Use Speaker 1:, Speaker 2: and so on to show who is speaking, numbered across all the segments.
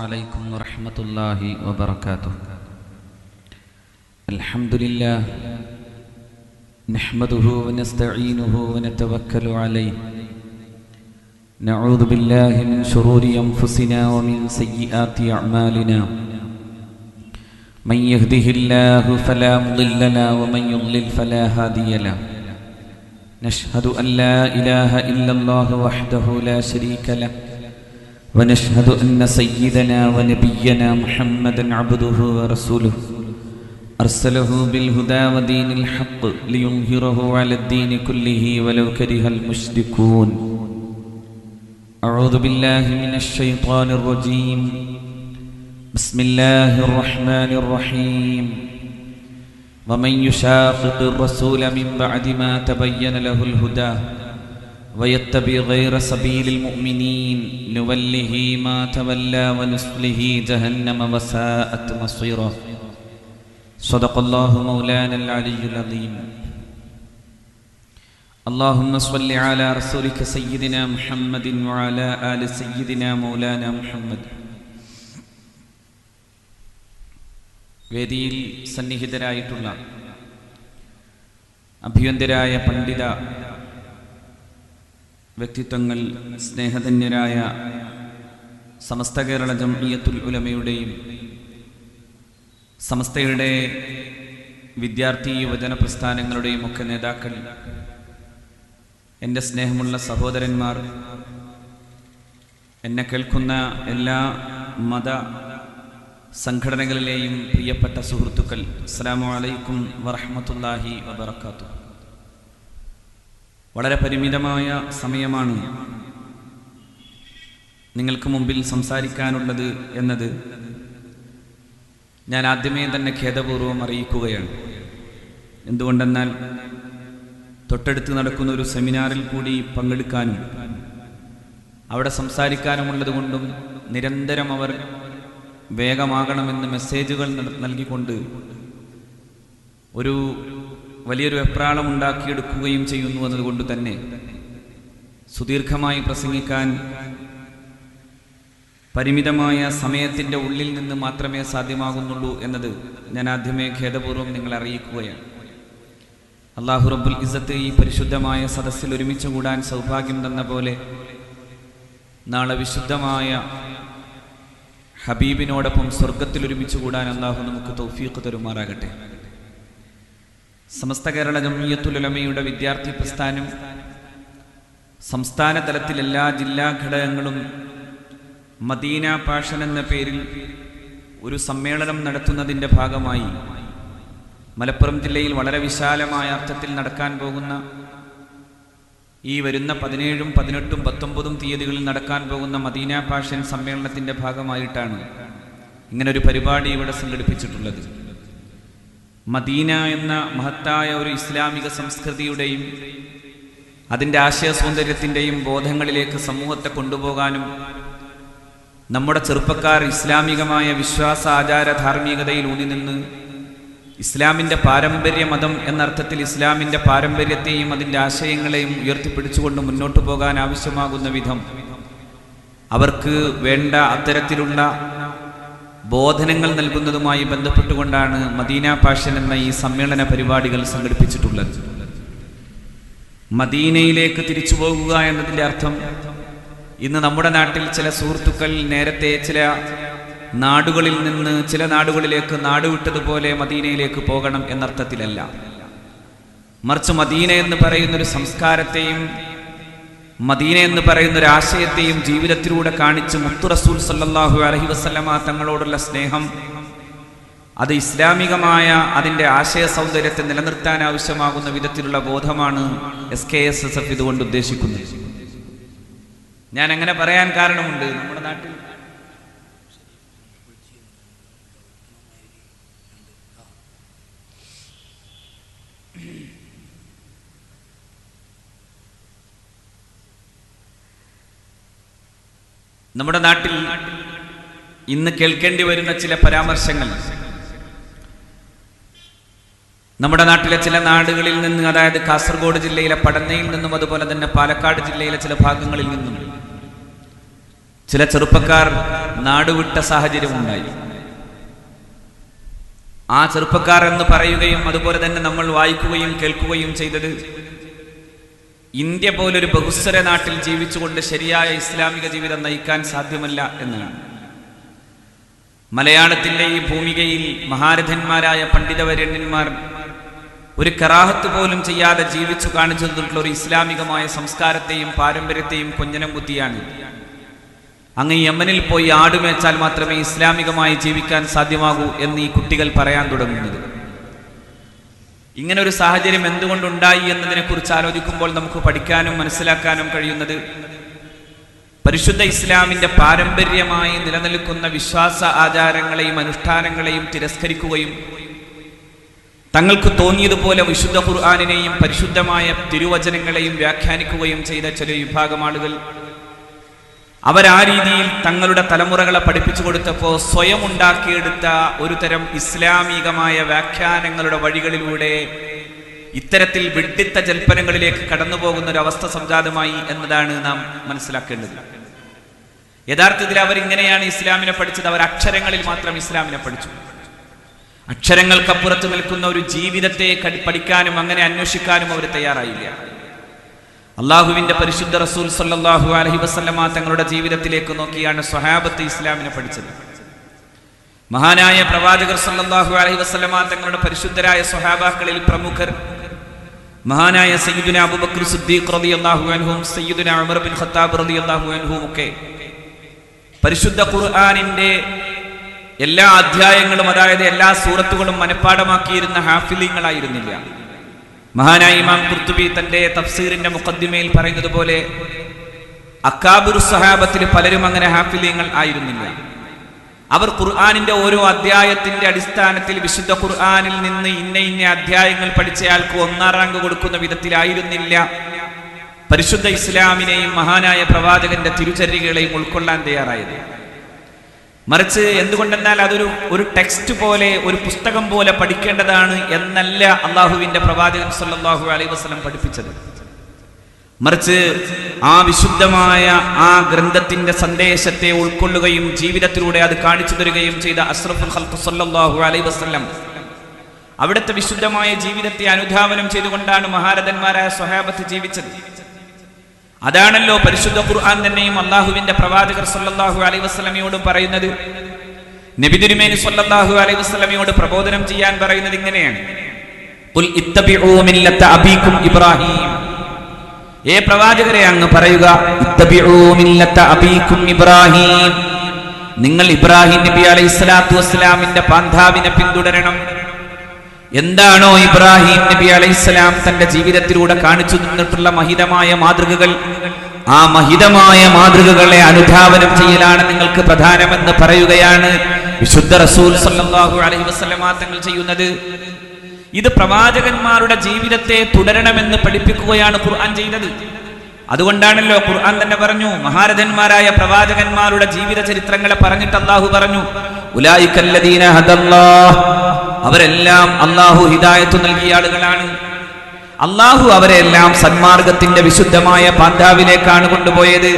Speaker 1: عليكم ورحمة الله وبركاته. الحمد لله نحمده ونستعينه ونتوكل عليه. نعوذ بالله من شرور أنفسنا ومن سيئات أعمالنا. من يهده الله فلا مضل له ومن يضلل فلا هادي له. نشهد أن لا إله إلا الله وحده لا شريك له، ونشهد أن سيدنا ونبينا محمدا عبده ورسوله أرسله بالهدى ودين الحق ليظهره على الدين كله ولو كره المشركون. أعوذ بالله من الشيطان الرجيم. بسم الله الرحمن الرحيم. ومن يشاقق الرسول من بعد ما تبين له الهدى ويتبع غير سبيل المؤمنين نوله ما تولى ونصله جهنم وساءت مصيرا. صدق الله مولانا العلي العظيم. اللهم صل على رسولك سيدنا محمد وعلى آل سيدنا مولانا محمد. വേദിയിൽ സന്നിഹിതരായിട്ടുള്ള അഭിയന്തരായ പണ്ഡിത വ്യക്തിത്വങ്ങൾ, സ്നേഹധന്യരായ സമസ്ത കേരള ജംഇയ്യത്തുൽ ഉലമയുടെയും സമസ്തയുടെ വിദ്യാർത്ഥി യുവജന പ്രസ്ഥാനങ്ങളുടെയും ഒക്കെ നേതാക്കൾ, എൻ്റെ സ്നേഹമുള്ള സഹോദരന്മാർ, എന്നെ കേൾക്കുന്ന എല്ലാ മത സംഘടനകളിലെയും പ്രിയപ്പെട്ട സുഹൃത്തുക്കൾ, അസ്സലാമു അലൈക്കും വറഹ്മത്തുള്ളാഹി വബറകാതുഹു. വളരെ പരിമിതമായ സമയമാണ് നിങ്ങൾക്ക് മുമ്പിൽ സംസാരിക്കാനുള്ളത് എന്നത് ഞാൻ ആദ്യമേ തന്നെ ഖേദപൂർവ്വം അറിയിക്കുകയാണ്. എന്തുകൊണ്ടെന്നാൽ തൊട്ടടുത്ത് നടക്കുന്ന ഒരു സെമിനാറിൽ കൂടി പങ്കെടുക്കാനും അവിടെ സംസാരിക്കാനുമുള്ളത് കൊണ്ടും നിരന്തരം അവർ വേഗമാകണമെന്ന് മെസ്സേജുകൾ നൽകിക്കൊണ്ട് ഒരു വലിയൊരു വെപ്രാളം ഉണ്ടാക്കിയെടുക്കുകയും ചെയ്യുന്നു എന്നതുകൊണ്ട് തന്നെ സുദീർഘമായി പ്രസംഗിക്കാൻ പരിമിതമായ സമയത്തിൻ്റെ ഉള്ളിൽ നിന്ന് മാത്രമേ സാധ്യമാകുന്നുള്ളൂ എന്നത് ഞാൻ ആദ്യമേ ഖേദപൂർവ്വം നിങ്ങളെ അറിയിക്കുകയാണ്. അല്ലാഹു റബ്ബുൽ ഇസ്സത്ത് ഈ പരിശുദ്ധമായ സദസ്സിൽ ഒരുമിച്ച് കൂടാൻ സൗഭാഗ്യം തന്ന പോലെ നാളെ വിശുദ്ധമായ ഹബീബിനോടൊപ്പം സ്വർഗത്തിൽ ഒരുമിച്ച് കൂടാൻ അല്ലാഹു നമുക്ക് തൗഫീഖ് തരുമാറാകട്ടെ. സമസ്ത കേരള ജംഇയ്യത്തുൽ ഉലമയുടെ വിദ്യാർത്ഥി പ്രസ്ഥാനം സംസ്ഥാന തലത്തിൽ എല്ലാ ജില്ലാ ഘടകങ്ങളും മദീന പാഷൻ എന്ന പേരിൽ ഒരു സമ്മേളനം നടത്തുന്നതിൻ്റെ ഭാഗമായി മലപ്പുറം ജില്ലയിൽ വളരെ വിശാലമായ അർത്ഥത്തിൽ നടക്കാൻ പോകുന്ന ഈ വരുന്ന 17, 18, 19 തീയതികളിൽ നടക്കാൻ പോകുന്ന മദീന പാഷൻ സമ്മേളനത്തിൻ്റെ ഭാഗമായിട്ടാണ് ഇങ്ങനൊരു പരിപാടി ഇവിടെ സംഘടിപ്പിച്ചിട്ടുള്ളത്. മദീന എന്ന മഹത്തായ ഒരു ഇസ്ലാമിക സംസ്കൃതിയുടെയും അതിൻ്റെ ആശയ സൗന്ദര്യത്തിൻ്റെയും ബോധങ്ങളിലേക്ക് സമൂഹത്തെ കൊണ്ടുപോകാനും നമ്മുടെ ചെറുപ്പക്കാർ ഇസ്ലാമികമായ വിശ്വാസ ആചാര ധാർമ്മികതയിൽ ഊന്നി നിന്ന് ഇസ്ലാമിൻ്റെ പാരമ്പര്യ മതം എന്നർത്ഥത്തിൽ ഇസ്ലാമിൻ്റെ പാരമ്പര്യത്തെയും അതിൻ്റെ ആശയങ്ങളെയും ഉയർത്തിപ്പിടിച്ചുകൊണ്ട് മുന്നോട്ട് പോകാൻ ആവശ്യമാകുന്ന വിധം അവർക്ക് വേണ്ട അത്തരത്തിലുള്ള ബോധനങ്ങൾ നൽകുന്നതുമായി ബന്ധപ്പെട്ടുകൊണ്ടാണ് മദീന പാഷൻ എന്ന ഈ സമ്മേളന പരിപാടികൾ സംഘടിപ്പിച്ചിട്ടുള്ളത്. മദീനയിലേക്ക് തിരിച്ചു പോകുക എന്നതിൻ്റെ അർത്ഥം ഇന്ന് നമ്മുടെ നാട്ടിൽ ചില സുഹൃത്തുക്കൾ നേരത്തെ ചില നാടുകളിൽ നിന്ന് ചില നാടുകളിലേക്ക് നാടുവിട്ടതുപോലെ മദീനയിലേക്ക് പോകണം എന്നർത്ഥത്തിലല്ല. മറിച്ച് മദീന എന്ന് പറയുന്നൊരു സംസ്കാരത്തെയും മദീന എന്ന് പറയുന്നൊരു ആശയത്തെയും ജീവിതത്തിലൂടെ കാണിച്ച് മുത്തു റസൂൽ സല്ലല്ലാഹു അലൈഹി വസല്ലമ തങ്ങളോടുള്ള സ്നേഹം, അത് ഇസ്ലാമികമായ അതിൻ്റെ ആശയ സൗന്ദര്യത്തെ നിലനിർത്താൻ ആവശ്യമാകുന്ന വിധത്തിലുള്ള ബോധമാണ് SKSSF ഇതുകൊണ്ട് ഉദ്ദേശിക്കുന്നത്. ഞാൻ അങ്ങനെ പറയാൻ കാരണമുണ്ട്. നമ്മുടെ നാട്ടിൽ ഇന്ന് കേൾക്കേണ്ടി വരുന്ന ചില പരാമർശങ്ങൾ നമ്മുടെ നാട്ടിലെ ചില നാടുകളിൽ നിന്ന്, അതായത് കാസർഗോഡ് ജില്ലയിലെ പടന്നയിൽ നിന്നും അതുപോലെ തന്നെ പാലക്കാട് ജില്ലയിലെ ചില ഭാഗങ്ങളിൽ നിന്നും ചില ചെറുപ്പക്കാർ നാടുവിട്ട സാഹചര്യമുണ്ടായി. ആ ചെറുപ്പക്കാർ എന്ന് പറയുകയും അതുപോലെ തന്നെ നമ്മൾ വായിക്കുകയും കേൾക്കുകയും ചെയ്തത് ഇന്ത്യ പോലൊരു ബഹുസ്വര നാട്ടിൽ ജീവിച്ചുകൊണ്ട് ശരിയായ ഇസ്ലാമിക ജീവിതം നയിക്കാൻ സാധ്യമല്ല എന്നാണ്. മലയാളത്തിന്റെ ഈ ഭൂമികയിൽ മഹാരഥന്മാരായ പണ്ഡിതവര്യന്മാർ ഒരു കറാഹത്ത് പോലും ചെയ്യാതെ ജീവിച്ചു കാണിച്ചു തന്നിട്ടുള്ള ഒരു ഇസ്ലാമികമായ സംസ്കാരത്തെയും പാരമ്പര്യത്തെയും കൊഞ്ഞനം കുത്തിയാണ് അങ്ങ് യമനിൽ പോയി ആടുമേച്ചാൽ മാത്രമേ ഇസ്ലാമികമായി ജീവിക്കാൻ സാധ്യമാകൂ എന്ന് ഈ കുട്ടികൾ പറയാൻ തുടങ്ങുന്നത്. ഇങ്ങനെ ഒരു സാഹചര്യം എന്തുകൊണ്ടുണ്ടായി എന്നതിനെ കുറിച്ച് ആലോചിക്കുമ്പോൾ നമുക്ക് പഠിക്കാനും മനസ്സിലാക്കാനും കഴിയുന്നത് പരിശുദ്ധ ഇസ്ലാമിന്റെ പാരമ്പര്യമായി നിലനിൽക്കുന്ന വിശ്വാസ ആചാരങ്ങളെയും അനുഷ്ഠാനങ്ങളെയും തിരസ്കരിക്കുകയും തങ്ങൾക്ക് തോന്നിയതുപോലെ വിശുദ്ധ ഖുർആനിനെയും പരിശുദ്ധമായ തിരുവചനങ്ങളെയും വ്യാഖ്യാനിക്കുകയും ചെയ്ത ചില വിഭാഗം ആളുകൾ അവരാ രീതിയിൽ തങ്ങളുടെ തലമുറകളെ പഠിപ്പിച്ചു കൊടുത്തപ്പോൾ സ്വയം ഉണ്ടാക്കിയെടുത്ത ഒരു തരം ഇസ്ലാമികമായ വ്യാഖ്യാനങ്ങളുടെ വഴികളിലൂടെ ഇത്തരത്തിൽ വിഡ്ഢിത്ത ജൽപ്പനങ്ങളിലേക്ക് കടന്നു പോകുന്ന ഒരു അവസ്ഥ സംജാതമായി എന്നതാണ് നാം മനസ്സിലാക്കേണ്ടത്. യഥാർത്ഥത്തിൽ അവരിങ്ങനെയാണ് ഇസ്ലാമിനെ പഠിച്ചത്. അവർ അക്ഷരങ്ങളിൽ മാത്രം ഇസ്ലാമിനെ പഠിച്ചു. അക്ഷരങ്ങൾക്കപ്പുറത്ത് നിൽക്കുന്ന ഒരു ജീവിതത്തെ പഠിക്കാനും അങ്ങനെ അന്വേഷിക്കാനും അവർ തയ്യാറായില്ല. അള്ളാഹുവിന്റെ പരിശുദ്ധ റസൂൽ സല്ലല്ലാഹു അലൈഹി വസല്ലമ തങ്ങളുടെ ജീവിതത്തിലേക്ക് നോക്കിയാണ് സ്വഹാബത്ത് ഇസ്ലാമിനെ പഠിച്ചത്. മഹാനായ പ്രവാചകർ സല്ലല്ലാഹു അലൈഹി വസല്ലമ തങ്ങളുടെ പരിശുദ്ധരായ സ്വഹാബാക്കളിൽ പ്രമുഖർ മഹാനായ സയ്യിദുനാ അബൂബക്കർ സിദ്ദീഖ് റളിയല്ലാഹു അൻഹും സയ്യിദുനാ ഉമർ ബിൻ ഖത്താബ് റളിയല്ലാഹു അൻഹും ഒക്കെ പരിശുദ്ധ ഖുർആനിന്റെ എല്ലാ അധ്യായങ്ങളും, അതായത് എല്ലാ സൂറത്തുകളും മനഃപ്പാഠമാക്കിയിരുന്ന ഹാഫിളീങ്ങളായിരുന്നില്ല. മഹാനായ ഇമാം ഖുർത്തുബി തന്റെ തഫ്സീറിന്റെ മുഖദ്ദിമയിൽ പറയുന്നത് പോലെ അക്കാബിറു സ്വഹാബത്തിൽ പലരും അങ്ങനെ ഹാഫിളീങ്ങൾ ആയിരുന്നില്ല. അവർ ഖുർആനിന്റെ ഓരോ അധ്യായത്തിന്റെ അടിസ്ഥാനത്തിൽ വിശുദ്ധ ഖുർആനിൽ നിന്ന് ഇന്ന അധ്യായങ്ങൾ പഠിച്ചയാൾക്ക് 1-ാം റാങ്ക് കൊടുക്കുന്ന വിധത്തിലായിരുന്നില്ല പരിശുദ്ധ ഇസ്ലാമിനെയും മഹാനായ പ്രവാചകന്റെ തിരുചര്യകളെയും ഉൾക്കൊള്ളാൻ തയ്യാറായത്. മറിച്ച് എന്തുകൊണ്ടെന്നാൽ അതൊരു ടെക്സ്റ്റ് പോലെ, ഒരു പുസ്തകം പോലെ പഠിക്കേണ്ടതാണ് എന്നല്ല അള്ളാഹുവിന്റെ പ്രവാചകൻ സല്ലല്ലാഹു അലൈഹി വസല്ലം പഠിപ്പിച്ചത്. മറിച്ച് ആ വിശുദ്ധമായ ആ ഗ്രന്ഥത്തിന്റെ സന്ദേശത്തെ ഉൾക്കൊള്ളുകയും ജീവിതത്തിലൂടെ അത് കാണിച്ചു തരികയും ചെയ്ത അഷ്റഫുൽ ഖൽഖ് സല്ലല്ലാഹു അലൈഹി വസല്ലം അവിടുത്തെ വിശുദ്ധമായ ജീവിതത്തെ അനുധാവനം ചെയ്തുകൊണ്ടാണ് മഹാരഥന്മാരായ സ്വഹാബത്ത് ജീവിച്ചത്. അതാണല്ലോ പരിശുദ്ധ ഖുർആൻ തന്നെയും അള്ളാഹുവിന്റെ പ്രവാചകർ സല്ലല്ലാഹു അലൈഹി വസല്ലമയോട് പറയുന്നത്. നബി തിരുമേനി സല്ലല്ലാഹു അലൈഹി വസല്ലമയോട് പ്രബോധനം ചെയ്യാൻ പറയുന്നത് ഇങ്ങനെയാണ്: ഖുൽ ഇത്തബിഊ മില്ലത അബീകും ഇബ്രാഹിം. ഏ പ്രവാചകരെ അങ്ങ് പറയുക, ഇത്തബിഊ മില്ലത അബീകും ഇബ്രാഹിം, നിങ്ങൾ ഇബ്രാഹിം നബി അലൈഹിസ്സലാത്തു വസ്സലാമിന്റെ പാന്താവിനെ പിന്തുടരണം. എന്താണോ ഇബ്രാഹിം നബി അലൈഹിസ്സലാം തന്റെ ജീവിതത്തിലൂടെ കാണിച്ചു തന്നിട്ടുള്ള മഹിതമായ മാതൃകകൾ, ആ മഹിതമായ മാതൃകകളെ അനുധാവനം ചെയ്യലാണ് നിങ്ങൾക്ക് പ്രധാനമെന്ന് പറയുകയാണ് വിശുദ്ധ റസൂൽ സല്ലല്ലാഹു അലൈഹി വസല്ലമ തങ്ങൾ ചെയ്യുന്നത്. ഇത് പ്രവാചകന്മാരുടെ ജീവിതത്തെ തുടരണമെന്ന് പഠിപ്പിക്കുകയാണ് ഖുർആൻ ചെയ്തത്. അതുകൊണ്ടാണല്ലോ ഖുർആൻ തന്നെ പറഞ്ഞു, മഹാരഥന്മാരായ പ്രവാചകന്മാരുടെ ജീവിത ചരിത്രങ്ങളെ പറഞ്ഞിട്ട് അല്ലാഹു പറഞ്ഞു, ഉലൈകല്ലദീന ഹദല്ലാഹ്, അവരെല്ലാം അല്ലാഹു ഹിദായത്ത് നൽകിയ ആളുകളാണ്. അല്ലാഹു അവരെല്ലാം സന്മാർഗത്തിന്റെ വിശുദ്ധമായ പാന്താവിലേക്കാണ് കൊണ്ടുപോയത്.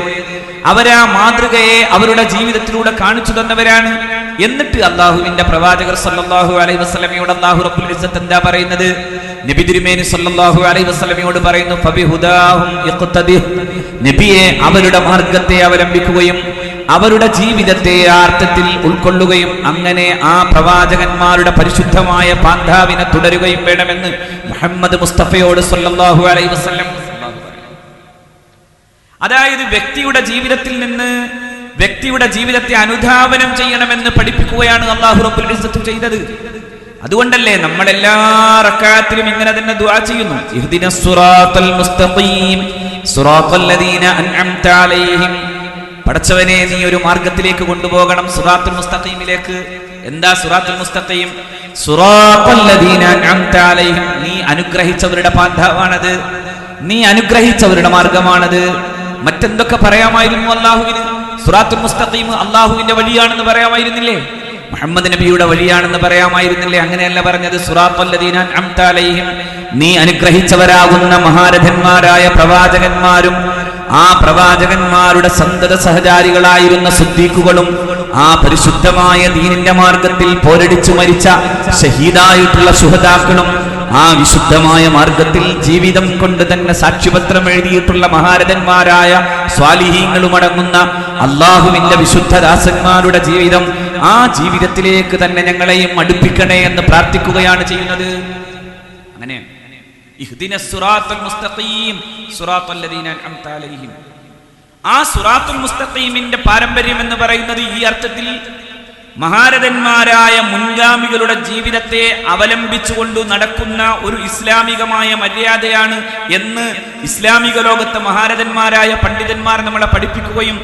Speaker 1: അവരാ മാതൃകയെ അവരുടെ ജീവിതത്തിലൂടെ കാണിച്ചു തന്നവരാണ്. എന്നിട്ട് അല്ലാഹുവിന്റെ പ്രവാചകർ സല്ലല്ലാഹു അലൈഹി വസല്ലമയോട് അല്ലാഹു റബ്ബുൽ ഇസ്സത്ത് എന്താ പറയുന്നത്? നബി തിരുമേനി സല്ലല്ലാഹു അലൈഹി വസല്ലമയോട് പറയുന്നു, ഫബിഹുദാഹും ഇഖ്തദിഹ്, നബിയെ അവരുടെ മാർഗത്തെ അവലംബിക്കുകയും അവരുടെ ജീവിതത്തെ അർത്ഥത്തിൽ ഉൾക്കൊള്ളുകയും അങ്ങനെ ആ പ്രവാചകന്മാരുടെ പരിശുദ്ധമായ പാന്താവിനെ തുടരുകയും വേണമെന്ന് മുഹമ്മദ് മുസ്തഫയോട് സല്ലല്ലാഹു അലൈഹി വസല്ലം. അതായത് വ്യക്തിയുടെ ജീവിതത്തിൽ നിന്ന് വ്യക്തിയുടെ ജീവിതത്തെ അനുധാവനം ചെയ്യണമെന്ന് പഠിപ്പിക്കുകയാണ് അല്ലാഹു റബ്ബുൽ ഇസ്സത്ത് ചെയ്തത്. അതുകൊണ്ടല്ലേ നമ്മൾ എല്ലാ റക്അത്തിലും ഇങ്ങനെ തന്നെ ദുആ ചെയ്യുന്നു, ഇഹ്ദിനസ് സിറാത്തൽ മുസ്തഖീം സിറാത്തൽ ലദീന അൻഅംത അലൈഹിം. പടച്ചവനെ നീ ഒരു മാർഗത്തിലേക്ക് കൊണ്ടുപോകണം, സിറാത്തുൽ മുസ്തഖീമിലേക്ക്. എന്താ സിറാത്തുൽ മുസ്തഖീം? സിറാത്തൽ ലദീന അൻഅംത അലൈഹിം, നീ അനുഗ്രഹിച്ചവരുടെ പാന്താവാണത്, നീ അനുഗ്രഹിച്ചവരുടെ മാർഗമാണത്. മറ്റെന്തൊക്കെ പറയാമായിരുന്നു അല്ലാഹുവിന്? സിറാത്തുൽ മുസ്തഖീം അല്ലാഹുവിന്റെ വഴിയാണെന്ന് പറയാമായിരുന്നില്ലേ? മുഹമ്മദ് നബിയുടെ വഴിയാണെന്ന് പറയാമായിരുന്നില്ലേ? അങ്ങനെയല്ല പറഞ്ഞത്, സിറാത്തൽ ലദീന അൻഅംത അലൈഹിം, നീ അനുഗ്രഹിച്ചവരാകുന്ന മഹാരഥന്മാരായ പ്രവാചകന്മാരും ആ പ്രവാചകന്മാരുടെ സന്തത സഹചാരികളായിരുന്ന സിദ്ദീഖുകളും ആ പരിശുദ്ധമായ ദീനിന്റെ മാർഗത്തിൽ പോരടിച്ചു മരിച്ച ഷഹീദായിട്ടുള്ള ശുഹദാക്കളും ആ വിശുദ്ധമായ മാർഗത്തിൽ ജീവിതം കൊണ്ട് തന്നെ സാക്ഷ്യപത്രം എഴുതിയിട്ടുള്ള മഹാരഥന്മാരായ സ്വാലിഹീങ്ങളും അടങ്ങുന്ന അള്ളാഹുവിന്റെ വിശുദ്ധദാസന്മാരുടെ ജീവിതം, ആ ജീവിതത്തിലേക്ക് തന്നെ ഞങ്ങളെയും അടുപ്പിക്കണേ എന്ന് പ്രാർത്ഥിക്കുകയാണ് ചെയ്യുന്നത്. അങ്ങനെ ഇഹ്ദിനസ് സിറാത്തൽ മുസ്തഖീം സിറാത്തൽ ലദീന അൻഅംത അലൈഹിം, ആ സിറാത്തുൽ മുസ്തഖീമിന്റെ പാരമ്പര്യം എന്ന് പറയുന്നത് ഈ അർത്ഥത്തിൽ മഹാരഥന്മാരായ മുൻഗാമികളുടെ ജീവിതത്തെ അവലംബിച്ചുകൊണ്ട് നടക്കുന്ന ഒരു ഇസ്ലാമികമായ മര്യാദയാണ് എന്ന് ഇസ്ലാമിക ലോകത്തെ മഹാരഥന്മാരായ പണ്ഡിതന്മാർ നമ്മളെ പഠിപ്പിക്കുകയും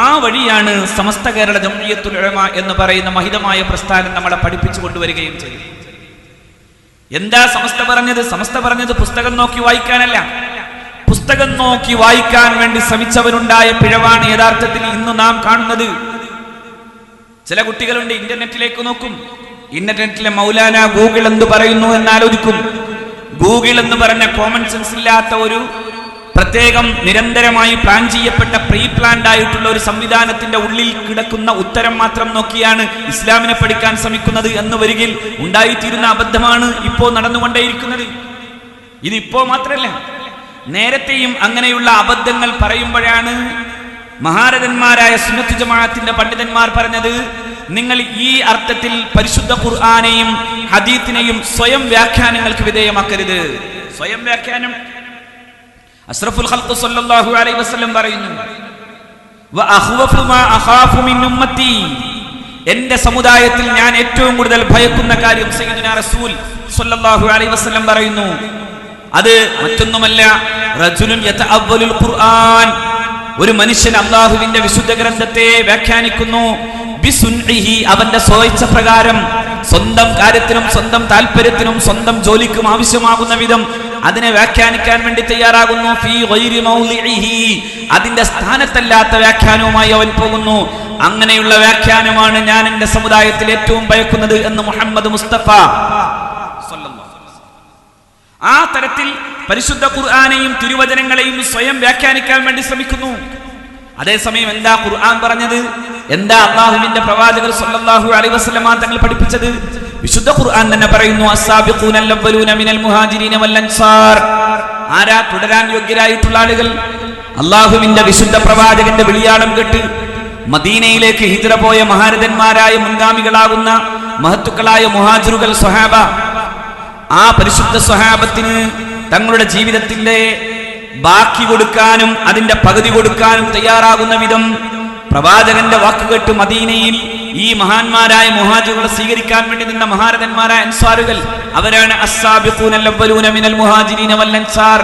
Speaker 1: ആ വഴിയാണ് സമസ്ത കേരള ജംഇയ്യത്തുൽ ഉലമ എന്ന് പറയുന്ന മഹിതമായ പ്രസ്ഥാനം നമ്മളെ പഠിപ്പിച്ചു കൊണ്ടുവരികയും ചെയ്തു. എന്താ സമസ്ത പറഞ്ഞത്? സമസ്ത പറഞ്ഞത് പുസ്തകം നോക്കി വായിക്കാനല്ല. പുസ്തകം നോക്കി വായിക്കാൻ വേണ്ടി ശ്രമിച്ചവരുണ്ടായ പിഴവാണ് യഥാർത്ഥത്തിൽ ഇന്ന് നാം കാണുന്നത്. ചില കുട്ടികളുണ്ട്, ഇന്റർനെറ്റിലേക്ക് നോക്കും, ഇന്റർനെറ്റിലെ മൗലാന ഗൂഗിൾ എന്ത് പറയുന്നു എന്നാലോചിക്കും. ഗൂഗിൾ എന്ന് പറഞ്ഞ കോമൺ സെൻസ് ഇല്ലാത്ത ഒരു പ്രത്യേകം നിരന്തരമായി പ്ലാൻ ചെയ്യപ്പെട്ട പ്രീ പ്ലാൻഡ് ആയിട്ടുള്ള ഒരു സംവിധാനത്തിന്റെ ഉള്ളിൽ കിടക്കുന്ന ഉത്തരം മാത്രം നോക്കിയാണ് ഇസ്ലാമിനെ പഠിക്കാൻ ശ്രമിക്കുന്നത് എന്ന് വരികിൽ ഉണ്ടായിത്തീരുന്ന അബദ്ധമാണ് ഇപ്പോ നടന്നുകൊണ്ടേയിരിക്കുന്നത്. ഇതിപ്പോ മാത്രമല്ല, നേരത്തെയും അങ്ങനെയുള്ള അബദ്ധങ്ങൾ പറയുമ്പോഴാണ് മഹാരഥന്മാരായ സുന്നത്ത് ജമാഅത്തിന്റെ പണ്ഡിതന്മാർ പറഞ്ഞത്, നിങ്ങൾ ഈ അർത്ഥത്തിൽ പരിശുദ്ധ ഖുർആനെയും ഹദീത്തിനെയും സ്വയം വ്യാഖ്യാനങ്ങൾക്ക് വിധേയമാക്കരുത്. സ്വയം വ്യാഖ്യാനം അഷ്റഫുൽ ഖൽഖ് സ്വല്ലല്ലാഹു അലൈഹി വസല്ലം പറയുന്നു, വഅഖ്വഫു മാ അഖാഫു മിൻ ഉമ്മത്തി, എന്റെ സമുദായത്തിൽ ഞാൻ ഏറ്റവും കൂടുതൽ ഭയക്കുന്ന കാര്യം സയ്യിദുനാ റസൂൽ സ്വല്ലല്ലാഹു അലൈഹി വസല്ലം പറയുന്നു, അത് മറ്റൊന്നുമല്ല, റജുലുൻ യതഅവ്വലുൽ ഖുർആൻ, ഒരു മനുഷ്യൻ അല്ലാഹുവിന്റെ വിശുദ്ധ ഗ്രന്ഥത്തെ വ്യാഖ്യാനിക്കുന്നു ബിസുൻഇഹി, അവന്റെ സ്വയിച്ഛ പ്രകാരം, സ്വന്തം കാര്യത്തിനും സ്വന്തം താല്പര്യത്തിനും സ്വന്തം ജോലിക്കും ആവശ്യമാകുന്ന വിധം അതിനെ വ്യാഖ്യാനിക്കാൻ വേണ്ടി തയ്യാറാകുന്നു. ഫീ ഗൈരി മൗളിഇഹി, അതിന്റെ സ്ഥാനത്തല്ലാത്ത വ്യാഖ്യാനവുമായി അവൻ പോകുന്നു. അങ്ങനെയുള്ള വ്യാഖ്യാനമാണ് ഞാൻ എന്റെ സമുദായത്തിൽ ഏറ്റവും ഭയക്കുന്നത് എന്ന് മുഹമ്മദ് മുസ്തഫ സ്വല്ലല്ലാഹു അലൈഹി വസല്ലം. ആ തരത്തിൽ പരിശുദ്ധ ഖുർആനെയും തിരുവചനങ്ങളെയും സ്വയം വ്യാഖ്യാനിക്കാൻ വേണ്ടി ശ്രമിക്കുന്നു. അതേസമയം എന്താ ഖുർആൻ പറഞ്ഞത്? എന്താ അല്ലാഹുവിന്റെ പ്രവാചകർ സ്വല്ലല്ലാഹു അലൈഹി വസല്ലം തങ്ങൾ പഠിപ്പിച്ചത്? വിശുദ്ധ ഖുർആൻ തന്നെ പറയുന്നു, അസ്സാബിഖൂനൽ അവ്വലൂന മിനൽ മുഹാജിരീന വൽ അൻസാർ, ആരാ തുടരാൻ യോഗ്യരായിട്ടുള്ള ആളുകൾ? അല്ലാഹുവിന്റെ വിശുദ്ധ പ്രവാചകന്റെ വിളിയാളം കേട്ട് മദീനയിലേക്ക് ഹിജ്റ പോയ മഹാരഥന്മാരായ മുൻഗാമികളാകുന്ന മഹത്തുക്കളായ മുഹാജിറുകൾ, സ്വഹാബ. ആ പരിശുദ്ധ സ്വഹാബത്തിന് തങ്ങളുടെ ജീവിതത്തിന്റെ ബാക്കി കൊടുക്കാനും അതിന്റെ പകുതി കൊടുക്കാനും തയ്യാറാകുന്ന വിധം പ്രവാചകന്റെ വാക്കുകേട്ട് മദീനയിൽ ഈ മഹാന്മാരായ മുഹാജിറുകളെ സ്വീകരിക്കാൻ വേണ്ടി നിന്ന മഹാരഥന്മാരായ അൻസാറുകൾ, അവരാണ് അസ്സാബിഖൂനൽ അവ്വലൂന മിനൽ മുഹാജിരീന വൽ അൻസാർ,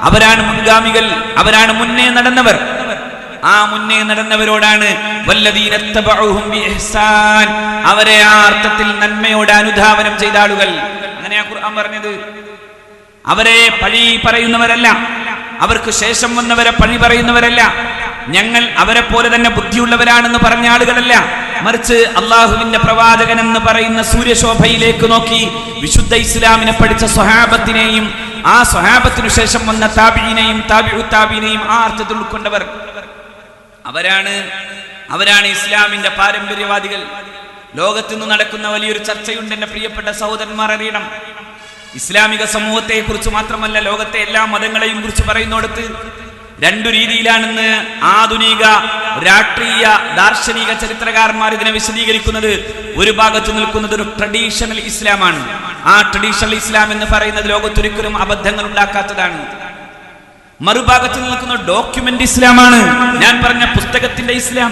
Speaker 1: അവരാണ് മുൻഗാമികൾ, അവരാണ് മുന്നേ നടന്നവർ. ആ മുന്നേ നടന്നവരോടാണ് വല്ലദീന തബഉഹും ബിഇഹ്സാൻ, അവരെ ആ അർത്ഥത്തിൽ നന്മയോടെ അനുധാവനം ചെയ്ത ആളുകൾ. അങ്ങനെയാ ഖുർആൻ പറഞ്ഞത്. അവരെ പഴി പറയുന്നവരല്ല, അവർക്ക് ശേഷം വന്നവരെ പഴി പറയുന്നവരല്ല, ഞങ്ങൾ അവരെ പോലെ തന്നെ ബുദ്ധിയുള്ളവരാണെന്ന് പറഞ്ഞ ആളുകളല്ല, മറിച്ച് അള്ളാഹുവിന്റെ പ്രവാചകൻ എന്ന് പറയുന്ന സൂര്യശോഭയിലേക്ക് നോക്കി വിശുദ്ധ ഇസ്ലാമിനെ പഠിച്ച സ്വഹാബത്തിനെയും ആ സ്വഹാബത്തിനു ശേഷം വന്ന താബിഈനെയും താബിഉ താബിഈനെയും ആ അർത്ഥത്തിൽ ഉൾക്കൊണ്ടവർ അവരാണ് ഇസ്ലാമിന്റെ പാരമ്പര്യവാദികൾ. ലോകത്ത് നിന്ന് നടക്കുന്ന വലിയൊരു ചർച്ചയുണ്ട് എന്റെ പ്രിയപ്പെട്ട സഹോദരന്മാർ അറിയണം. ഇസ്ലാമിക സമൂഹത്തെ കുറിച്ച് മാത്രമല്ല, ലോകത്തെ എല്ലാ മതങ്ങളെയും കുറിച്ച് പറയുന്നിടത്ത് രണ്ടു രീതിയിലാണെന്ന് ആധുനിക രാഷ്ട്രീയ ദാർശനിക ചരിത്രകാരന്മാർ ഇതിനെ വിശദീകരിക്കുന്നത്. ഒരു ഭാഗത്ത് നിൽക്കുന്നത് ഒരു ട്രഡീഷണൽ ഇസ്ലാമാണ്. ആ ട്രഡീഷണൽ ഇസ്ലാം എന്ന് പറയുന്നത് ലോകത്തൊരിക്കലും അബദ്ധങ്ങൾ ഉണ്ടാക്കാത്തതാണ്. മറുഭാഗത്ത് നിൽക്കുന്ന ഡോക്യുമെന്റ് ഇസ്ലാമാണ്. ഞാൻ പറഞ്ഞ പുസ്തകത്തിന്റെ ഇസ്ലാം.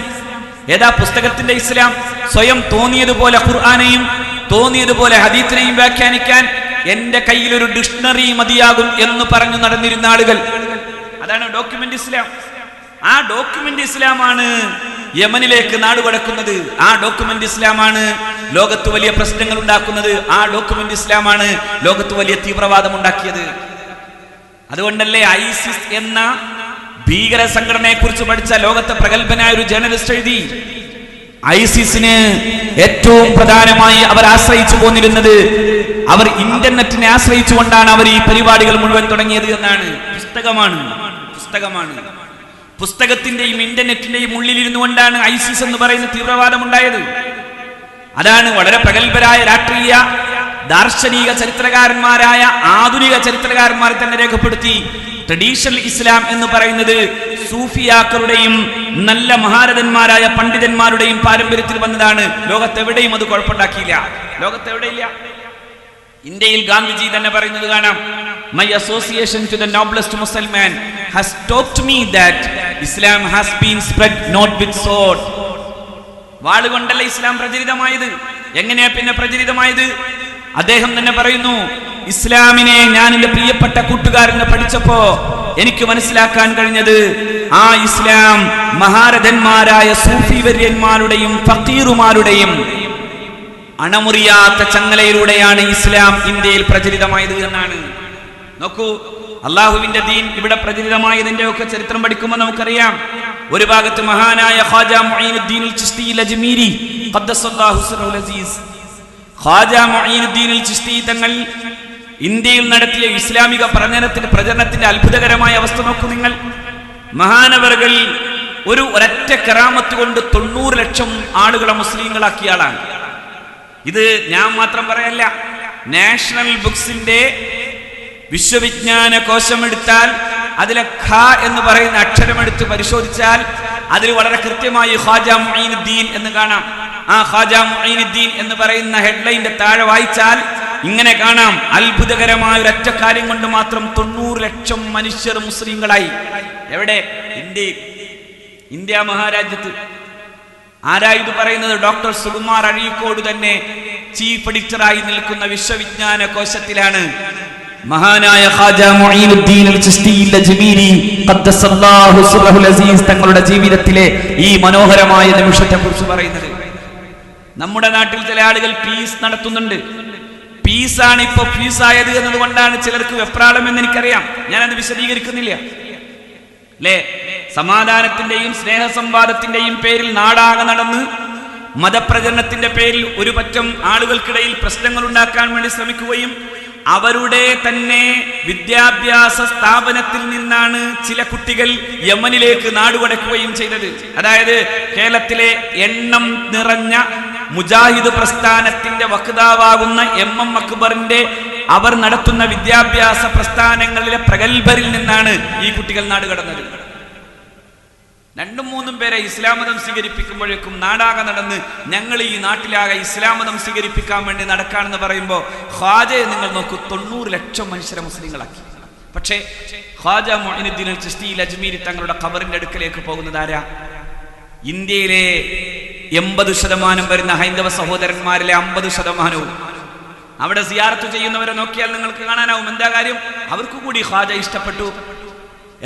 Speaker 1: ഏതാ പുസ്തകത്തിന്റെ ഇസ്ലാം? സ്വയം തോന്നിയതുപോലെ ഖുർആനെയും തോന്നിയതുപോലെ ഹദീത്തിനെയും വ്യാഖ്യാനിക്കാൻ എന്റെ കയ്യിൽ ഒരു ഡിക്ഷണറി മതിയാകും എന്ന് പറഞ്ഞു നടന്നിരുന്ന ആളുകൾ, അതാണ് ഡോക്യുമെന്റ് ഇസ്ലാം. ആ ഡോക്യുമെന്റ് ഇസ്ലാമാണ് യമനിലേക്ക് നാടുകടക്കുന്നത്. ആ ഡോക്യുമെന്റ് ഇസ്ലാമാണ് ലോകത്ത് വലിയ പ്രശ്നങ്ങൾ ഉണ്ടാക്കുന്നത്. ആ ഡോക്യുമെന്റ് ഇസ്ലാമാണ് ലോകത്ത് വലിയ തീവ്രവാദം ഉണ്ടാക്കിയത്. അതുകൊണ്ടല്ലേ ഐസിസ് എന്ന ഭീകര സംഘടനയെ കുറിച്ച് പഠിച്ച ലോകത്തെ പ്രഗത്ഭനായ ഒരു ജേർണലിസ്റ്റ് എഴുതി, ഐസിസിന് ഏറ്റവും പ്രധാനമായി അവർ ആശ്രയിച്ചു പോന്നിരുന്നത്, അവർ ഇന്റർനെറ്റിനെ ആശ്രയിച്ചുകൊണ്ടാണ് അവർ ഈ പരിപാടികൾ മുഴുവൻ തുടങ്ങിയത് എന്നാണ്. പുസ്തകമാണ്. പുസ്തകത്തിന്റെയും ഇന്റർനെറ്റിന്റെയും ഉള്ളിലിരുന്നു കൊണ്ടാണ് ഐസിസ് എന്ന് പറയുന്ന തീവ്രവാദം ഉണ്ടായത്. അതാണ് വളരെ പ്രഗത്ഭരായ രാഷ്ട്രീയ ദാർശനിക ചരിത്രകാരന്മാരായ ആധുനിക ചരിത്രകാരന്മാർ തന്നെ രേഖപ്പെടുത്തി. ട്രഡീഷണൽ ഇസ്ലാം എന്ന് പറയുന്നത് സൂഫിയാക്കളുടെയും നല്ല മഹാരഥന്മാരായ പണ്ഡിതന്മാരുടെയും പാരമ്പര്യത്തിൽ വന്നതാണ്. ലോകത്തെവിടെയും അത് കുഴപ്പമുണ്ടാക്കിയില്ല, ലോകത്തെവിടെയില്ല. ഇന്ത്യയിൽ ഗാന്ധിജി തന്നെ പറയുന്നത് കാണാം, My association to the noblest Muslim has taught me that Islam has been spread not with sword. വാളുകൊണ്ടല്ല ഇസ്ലാം പ്രചരിതമായത്. എങ്ങനെയാ പിന്നെ പ്രചരിതമായത്? അദ്ദേഹം തന്നെ പറയുന്നു, ഇസ്ലാമിനെ ഞാൻ എന്റെ പ്രിയപ്പെട്ട കൂട്ടുകാരനെ പഠിച്ചപ്പോ എനിക്ക് മനസ്സിലാക്കാൻ കഴിഞ്ഞത് ആ ഇസ്ലാം മഹാരഥന്മാരായ സൂഫി വര്യന്മാരുടെയും ഫക്കീറുമാരുടെയും അണമുറിയാത്ത ചങ്ങലയിലൂടെയാണ് ഇസ്ലാം ഇന്ത്യയിൽ പ്രചരിതമായത് എന്നാണ്. നോക്കൂ, അള്ളാഹുവിന്റെ ദീൻ ഇവിടെ പ്രചരിതമായതിന്റെ ഒക്കെ ചരിത്രം പഠിക്കുമ്പോൾ നമുക്കറിയാം. ഒരു ഭാഗത്ത് മഹാനായ ഖാജാ മുഈനുദ്ദീൻ ചിശ്തി അജ്മീരി ഖദ്ദസല്ലാഹു സിറഹുൽ അസീസ്, ഖാജാ മുഈനുദ്ദീൻ ചിശ്തി തങ്ങൾ ഇന്ത്യയിൽ നടത്തിയ ഇസ്ലാമിക പ്രചരണത്തിന്റെ അത്ഭുതകരമായ അവസ്ഥ നോക്കൂ നിങ്ങൾ. മഹാനവറുകൾ ഒരൊറ്റ കറാമത്ത് കൊണ്ട് 90 ലക്ഷം ആളുകളെ മുസ്ലിങ്ങളാക്കിയ ആളാണ്. ഇത് ഞാൻ മാത്രം പറയല്ല. നാഷണൽ ബുക്സിന്റെ വിശ്വവിജ്ഞാന കോശം എടുത്താൽ അതിലെ ഖ എന്ന് പറയുന്ന അക്ഷരമെടുത്ത് പരിശോധിച്ചാൽ അതിൽ വളരെ കൃത്യമായി ഖാജാ മുഈനുദ്ദീൻ എന്ന് കാണാം. ആ ഖാജാ മുഈനുദ്ദീൻ എന്ന് പറയുന്ന ഹെഡ്ലൈന്റെ താഴെ വായിച്ചാൽ ഇങ്ങനെ കാണാം, അത്ഭുതകരമായ ഒരൊറ്റ കാര്യം കൊണ്ട് മാത്രം 90 ലക്ഷം മനുഷ്യർ മുസ്ലിങ്ങളായി. എവിടെ? ഇന്ത്യ മഹാരാജ്യത്ത്. ആരാ ഇത് പറയുന്നത്? ഡോക്ടർ സുകുമാർ അഴീക്കോട് തന്നെ ചീഫ് എഡിറ്ററായി നിൽക്കുന്ന വിശ്വവിജ്ഞാന കോശത്തിലാണ് മഹാനായ ഖാജാ മുഈനുദ്ദീൻ ചിശ്തി അജ്മീരി ഖദ്ദസല്ലാഹു സിറഹുൽ അസീസ് തങ്ങളുടെ ജീവിതത്തിലെ ഈ മനോഹരമായ നിമിഷത്തെ കുറിച്ച് പറയുന്നത്. നമ്മുടെ നാട്ടിൽ ചില ആളുകൾ പീസ് നടത്തുന്നുണ്ട്. പീസാണ് ഇപ്പൊ പീസായത് എന്നതുകൊണ്ടാണ് ചിലർക്ക് വെപ്രാളം എന്ന് എനിക്കറിയാം. ഞാനത് വിശദീകരിക്കുന്നില്ല. അല്ലേ? സമാധാനത്തിന്റെയും സ്നേഹസംവാദത്തിന്റെയും പേരിൽ നാടാകെ നടന്ന് മതപ്രചരണത്തിന്റെ പേരിൽ ഒരു പറ്റം ആളുകൾക്കിടയിൽ പ്രശ്നങ്ങൾ ഉണ്ടാക്കാൻ വേണ്ടി ശ്രമിക്കുകയും അവരുടെ തന്നെ വിദ്യാഭ്യാസ സ്ഥാപനത്തിൽ നിന്നാണ് ചില കുട്ടികൾ യമനിലേക്ക് നാടുകടക്കുകയും ചെയ്തത്. അതായത് കേരളത്തിലെ എണ്ണം നിറഞ്ഞ മുജാഹിദ് പ്രസ്ഥാനത്തിന്റെ വക്താവാകുന്ന MM അക്ബറിന്റെ അവർ നടത്തുന്ന വിദ്യാഭ്യാസ പ്രസ്ഥാനങ്ങളിലെ പ്രഗത്ഭരിൽ നിന്നാണ് ഈ കുട്ടികൾ നാടുകടന്നത്. 2-3 പേരെ ഇസ്ലാം മതം സ്വീകരിപ്പിക്കുമ്പോഴേക്കും നാടാകെ നടന്ന് ഞങ്ങൾ ഈ നാട്ടിലാകെ ഇസ്ലാം മതം സ്വീകരിപ്പിക്കാൻ വേണ്ടി നടക്കാണെന്ന് പറയുമ്പോൾ ഖാജയെ നിങ്ങൾ നോക്കൂ, 90 ലക്ഷം മനുഷ്യരെ മുസ്ലിങ്ങളാക്കി. പക്ഷേ ഖാജാ മുഈനുദ്ദീൻ ചിശ്തി അജ്മീരി തങ്ങളുടെ ഖബറിന്റെ അടുക്കലേക്ക് പോകുന്നത് ആരാ? ഇന്ത്യയിലെ 80% വരുന്ന ഹൈന്ദവ സഹോദരന്മാരിലെ 50%വും അവിടെ സിയാറത്ത് ചെയ്യുന്നവരെ നോക്കിയാൽ നിങ്ങൾക്ക് കാണാനാവും. എന്താ കാര്യം? അവർക്ക് കൂടി ഖാജ ഇഷ്ടപ്പെട്ടു.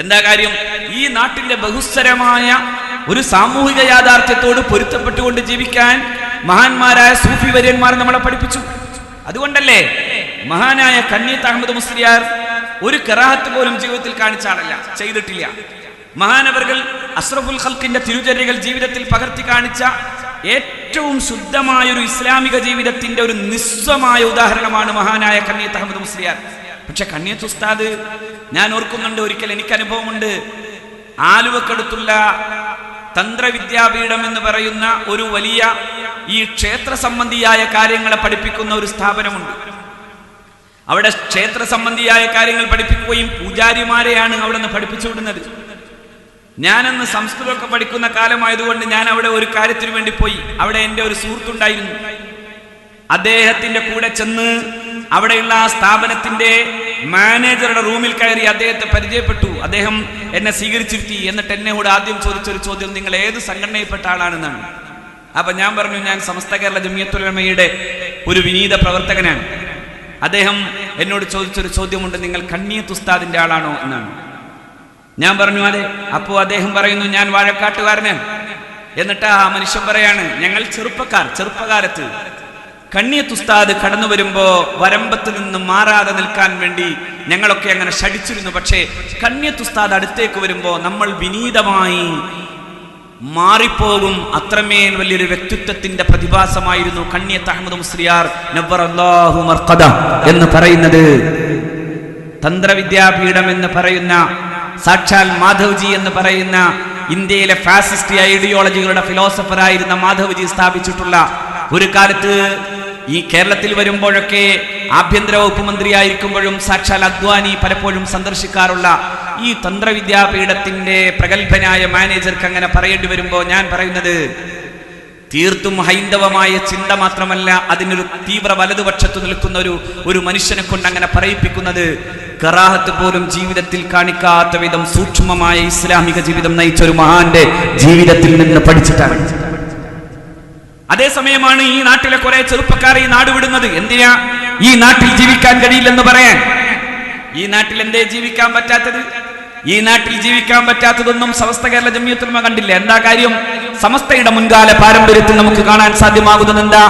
Speaker 1: എന്താ കാര്യം? ഈ നാട്ടിന്റെ ബഹുസ്വരമായ ഒരു സാമൂഹിക യാഥാർത്ഥ്യത്തോട് പൊരുത്തപ്പെട്ടുകൊണ്ട് ജീവിക്കാൻ മഹാന്മാരായ സൂഫി വര്യന്മാർ നമ്മളെ പഠിപ്പിച്ചു. അതുകൊണ്ടല്ലേ മഹാനായ കണ്ണിയത്ത് അഹമ്മദ് മുസ്ലിയാർ ഒരു കറാഹത്ത് പോലും ജീവിതത്തിൽ കാണിച്ച ആളല്ല, ചെയ്തിട്ടില്ല. മഹാനവറുകൾ അഷ്റഫുൽ ഖൽഖിന്റെ തിരുചര്യകൾ ജീവിതത്തിൽ പകർത്തി കാണിച്ച ഏറ്റവും ശുദ്ധമായ ഒരു ഇസ്ലാമിക ജീവിതത്തിന്റെ ഒരു നിസ്വമായ ഉദാഹരണമാണ് മഹാനായ കണ്ണിയത്ത് അഹമ്മദ് മുസ്ലിയാർ. പക്ഷെ കണ്ണിയത്ത് ഉസ്താദ്, ഞാൻ ഓർക്കുന്നുണ്ട്, ഒരിക്കൽ എനിക്ക് അനുഭവമുണ്ട്. ആലുവക്കടുത്തുള്ള തന്ത്രവിദ്യാപീഠം എന്ന് പറയുന്ന ഒരു വലിയ ഈ ക്ഷേത്ര സംബന്ധിയായ കാര്യങ്ങളെ പഠിപ്പിക്കുന്ന ഒരു സ്ഥാപനമുണ്ട്. അവിടെ ക്ഷേത്ര സംബന്ധിയായ കാര്യങ്ങൾ പഠിപ്പിക്കുകയും പൂജാരിമാരെയാണ് അവിടെ നിന്ന് പഠിപ്പിച്ചു വിടുന്നത്. ഞാനന്ന് സംസ്കൃതമൊക്കെ പഠിക്കുന്ന കാലമായതുകൊണ്ട് ഞാൻ അവിടെ ഒരു കാര്യത്തിന് വേണ്ടി പോയി. അവിടെ എൻ്റെ ഒരു സുഹൃത്തുണ്ടായിരുന്നു. അദ്ദേഹത്തിന്റെ കൂടെ ചെന്ന് അവിടെയുള്ള ആ സ്ഥാപനത്തിന്റെ മാനേജറുടെ റൂമിൽ കയറി അദ്ദേഹത്തെ പരിചയപ്പെട്ടു. അദ്ദേഹം എന്നെ സ്വീകരിച്ചിരുത്തി. എന്നിട്ട് എന്നോട് ആദ്യം ചോദിച്ചൊരു ചോദ്യം, നിങ്ങൾ ഏത് സംഘടനയിൽപ്പെട്ട ആളാണെന്നാണ്. അപ്പൊ ഞാൻ പറഞ്ഞു, ഞാൻ സമസ്ത കേരള ജമിയത്തുൽ ഉലമയുടെ ഒരു വിനീത പ്രവർത്തകനാണ്. അദ്ദേഹം എന്നോട് ചോദിച്ചൊരു ചോദ്യമുണ്ട്, നിങ്ങൾ കണ്ണിയത്ത് ഉസ്താദിന്റെ ആളാണോ എന്നാണ്. ഞാൻ പറഞ്ഞു അതെ. അപ്പോൾ അദ്ദേഹം പറയുന്നു, ഞാൻ വാഴക്കാട്ടുകാരനാണ്. എന്നിട്ട് ആ മനുഷ്യൻ പറയാണ്, ഞങ്ങൾ ചെറുപ്പകാലത്ത് കണ്ണിയത്ത് ഉസ്താദ് കടന്നു വരുമ്പോ വരമ്പത്ത് നിന്ന് മാറാതെ നിൽക്കാൻ വേണ്ടി ഞങ്ങളൊക്കെ അങ്ങനെ ശഠിച്ചിരുന്നു. പക്ഷേ കണ്ണിയത്ത് ഉസ്താദ് അടുത്തേക്ക് വരുമ്പോ നമ്മൾ വിനീതമായി മാറിപ്പോകും. അത്രമേൽ വലിയൊരു വ്യക്തിത്വത്തിന്റെ പ്രതിഭാസമായിരുന്നു കണ്ണിയത്ത് അഹമ്മദ് മുസ്ലിയാർ നവ്വറല്ലാഹു മർഖദ എന്ന് പറയുന്നത്. തന്ത്രവിദ്യാപീഠം എന്ന് പറയുന്ന സാക്ഷാൽ മാധവ്ജി എന്ന് പറയുന്ന ഇന്ത്യയിലെ ഫാസിസ്റ്റ് ഐഡിയോളജികളുടെ ഫിലോസഫറായിരുന്ന മാധവ്ജി സ്ഥാപിച്ചിട്ടുള്ള, ഒരു കാലത്ത് ഈ കേരളത്തിൽ വരുമ്പോഴൊക്കെ ആഭ്യന്തര വകുപ്പ് മന്ത്രിയായിരിക്കുമ്പോഴും സാക്ഷാൽ അദ്വാനി പലപ്പോഴും സന്ദർശിക്കാറുള്ള ഈ തന്ത്രവിദ്യാപീഠത്തിന്റെ പ്രഗത്ഭനായ മാനേജർക്ക് അങ്ങനെ പറയേണ്ടി വരുമ്പോൾ ഞാൻ പറയുന്നത്, തീർത്തും ഹൈന്ദവമായ ചിന്ത മാത്രമല്ല, അതിനൊരു തീവ്ര വലതുപക്ഷത്ത് നിൽക്കുന്ന ഒരു മനുഷ്യനെ കൊണ്ട് അങ്ങനെ പറയിപ്പിക്കുന്നത്, കറാഹത്ത് പോലും ജീവിതത്തിൽ കാണിക്കാത്ത വിധം സൂക്ഷ്മമായ ഇസ്ലാമിക ജീവിതം നയിച്ച ഒരു മഹാന്റെ ജീവിതത്തിൽ നിന്ന് പഠിച്ചിട്ടാണ്. അതേസമയമാണ് ഈ നാട്ടിലെ കുറെ ചെറുപ്പക്കാർ ഈ നാട് വിടുന്നത്. എന്തിനാ? ഈ നാട്ടിൽ ജീവിക്കാൻ കഴിയില്ലെന്ന് പറയാൻ. ഈ നാട്ടിൽ എന്തേ ജീവിക്കാൻ പറ്റാത്തത്? ഈ നാട്ടിൽ ജീവിക്കാൻ പറ്റാത്തതൊന്നും സമസ്ത കേരള ജംഇയ്യത്തുൽ ഉലമ കണ്ടില്ല. എന്താ കാര്യം? സമസ്തയുടെ മുൻകാല പാരമ്പര്യത്തിൽ നമുക്ക് കാണാൻ സാധ്യമാകുന്നത് എന്താ?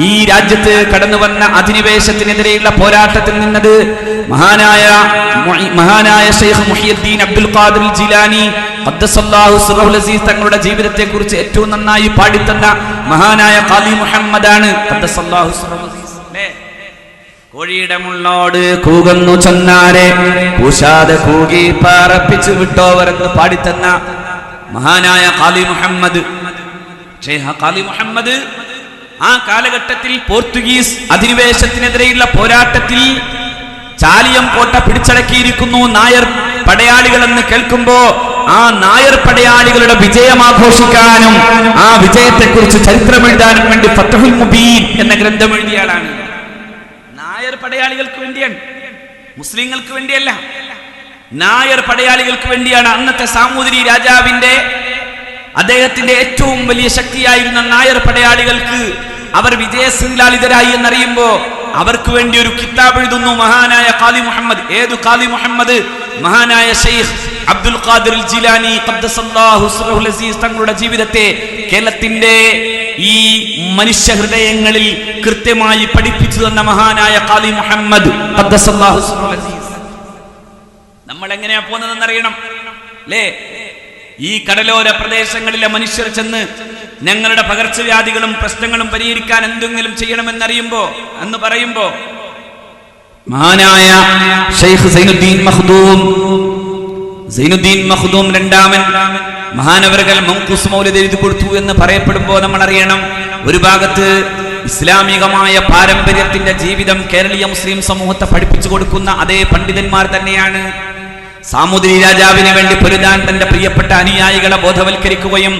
Speaker 1: ഈ രാജ്യത്ത് കടന്നു വന്ന അധിനിവേശത്തിനെതിരെയുള്ള പോരാട്ടത്തിൽ നിന്നത് മഹാനായ ശൈഖ് മുഹിയുദ്ദീൻ അബ്ദുൽ ഖാദിർ ജിലാനി ഖദ്ദസല്ലാഹു സിറഹുൽ അസീസ് തങ്ങളുടെ ജീവിതത്തെ കുറിച്ച് ഏറ്റവും നന്നായി പാടിത്തന്ന മഹാനായ ഖാദി മുഹമ്മദാണ്. ഖദ്ദസല്ലാഹു സിറഹുൽ അസീസ്. കോഴിയുടെ മുള്ളോട് കൂകുന്നു ചൊന്നാരെ കൂശാതെ കൂകി പറപ്പിച്ചു വിട്ടോവരെന്ന് പാടിത്തന്ന മഹാനായ ഖാദി മുഹമ്മദ്. ഖാദി മുഹമ്മദ് ആ കാലഘട്ടത്തിൽ പോർച്ചുഗീസ് അധിനിവേശത്തിനെതിരെയുള്ള പോരാട്ടത്തിൽ ചാലിയം കോട്ട പിടിച്ചടക്കിയിരിക്കുന്നു നായർ പടയാളികളെന്ന് കേൾക്കുമ്പോ ആ നായർ പടയാളികളുടെ വിജയം ആഘോഷിക്കാനും ആ വിജയത്തെക്കുറിച്ച് ചരിത്രമെഴുതാനും വേണ്ടി ഫത്ഹുൽ മുബീൻ എന്ന ഗ്രന്ഥം എഴുതിയാളാണ്. നായർ പടയാളികൾക്ക് വേണ്ടിയാണ്, മുസ്ലിങ്ങൾക്ക് വേണ്ടിയല്ല. നായർ പടയാളികൾക്ക് വേണ്ടിയാണ്. അന്നത്തെ സാമൂതിരി രാജാവിന്റെ അദ്ദേഹത്തിന്റെ ഏറ്റവും വലിയ ശക്തിയായിരുന്ന നായർ പടയാളികൾക്ക് അവർ വിജയശ്രീലാളിതരായി എന്നറിയുമ്പോ അവർക്ക് വേണ്ടി ഒരു കിതാബ് എഴുതുന്നു മഹാനായ ഖാദി മുഹമ്മദ്. ഏതു ഖാദി മുഹമ്മദ്? മഹാനായ ശൈഖ് അബ്ദുൽ ഖാദിർ ജിലാനി ഖദ്ദസല്ലാഹു സിറഹുൽ അസീസ് തങ്ങളുടെ ജീവിതത്തെ കേരളത്തിന്റെ ഈ മനുഷ്യ ഹൃദയങ്ങളിൽ കൃത്യമായി പഠിപ്പിച്ചു തന്ന മഹാനായ ഖാദി മുഹമ്മദ് ഖദ്ദസല്ലാഹു സിറഹുൽ അസീസ്. നമ്മൾ എങ്ങനെയാ പോകുന്നതെന്നറിയണം അല്ലേ? ഈ കടലോര പ്രദേശങ്ങളിലെ മനുഷ്യർ ചെന്ന് ഞങ്ങളുടെ പകർച്ചവ്യാധികളും പ്രശ്നങ്ങളും പരിഹരിക്കാൻ എന്തെങ്കിലും ചെയ്യണമെന്നറിയുമ്പോ എന്ന് പറയുമ്പോ മഹാനായ ശൈഖ് സൈനുദ്ദീൻ മഖ്ദൂം രണ്ടാമൻ മഹാനവറുകൾ മംഖൂസ് മൗലിദ് എഴുതി കൊടുത്തു എന്ന് പറയപ്പെടുമ്പോ നമ്മൾ അറിയണം, ഒരു ഭാഗത്ത് ഇസ്ലാമികമായ പാരമ്പര്യത്തിന്റെ ജീവിതം കേരളീയ മുസ്ലിം സമൂഹത്തെ പഠിപ്പിച്ചു കൊടുക്കുന്ന അതേ പണ്ഡിതന്മാർ തന്നെയാണ് സാമൂതിരി രാജാവിന് വേണ്ടി പൊരുതാൻ തന്റെ പ്രിയപ്പെട്ട അനുയായികളെ ബോധവൽക്കരിക്കുകയും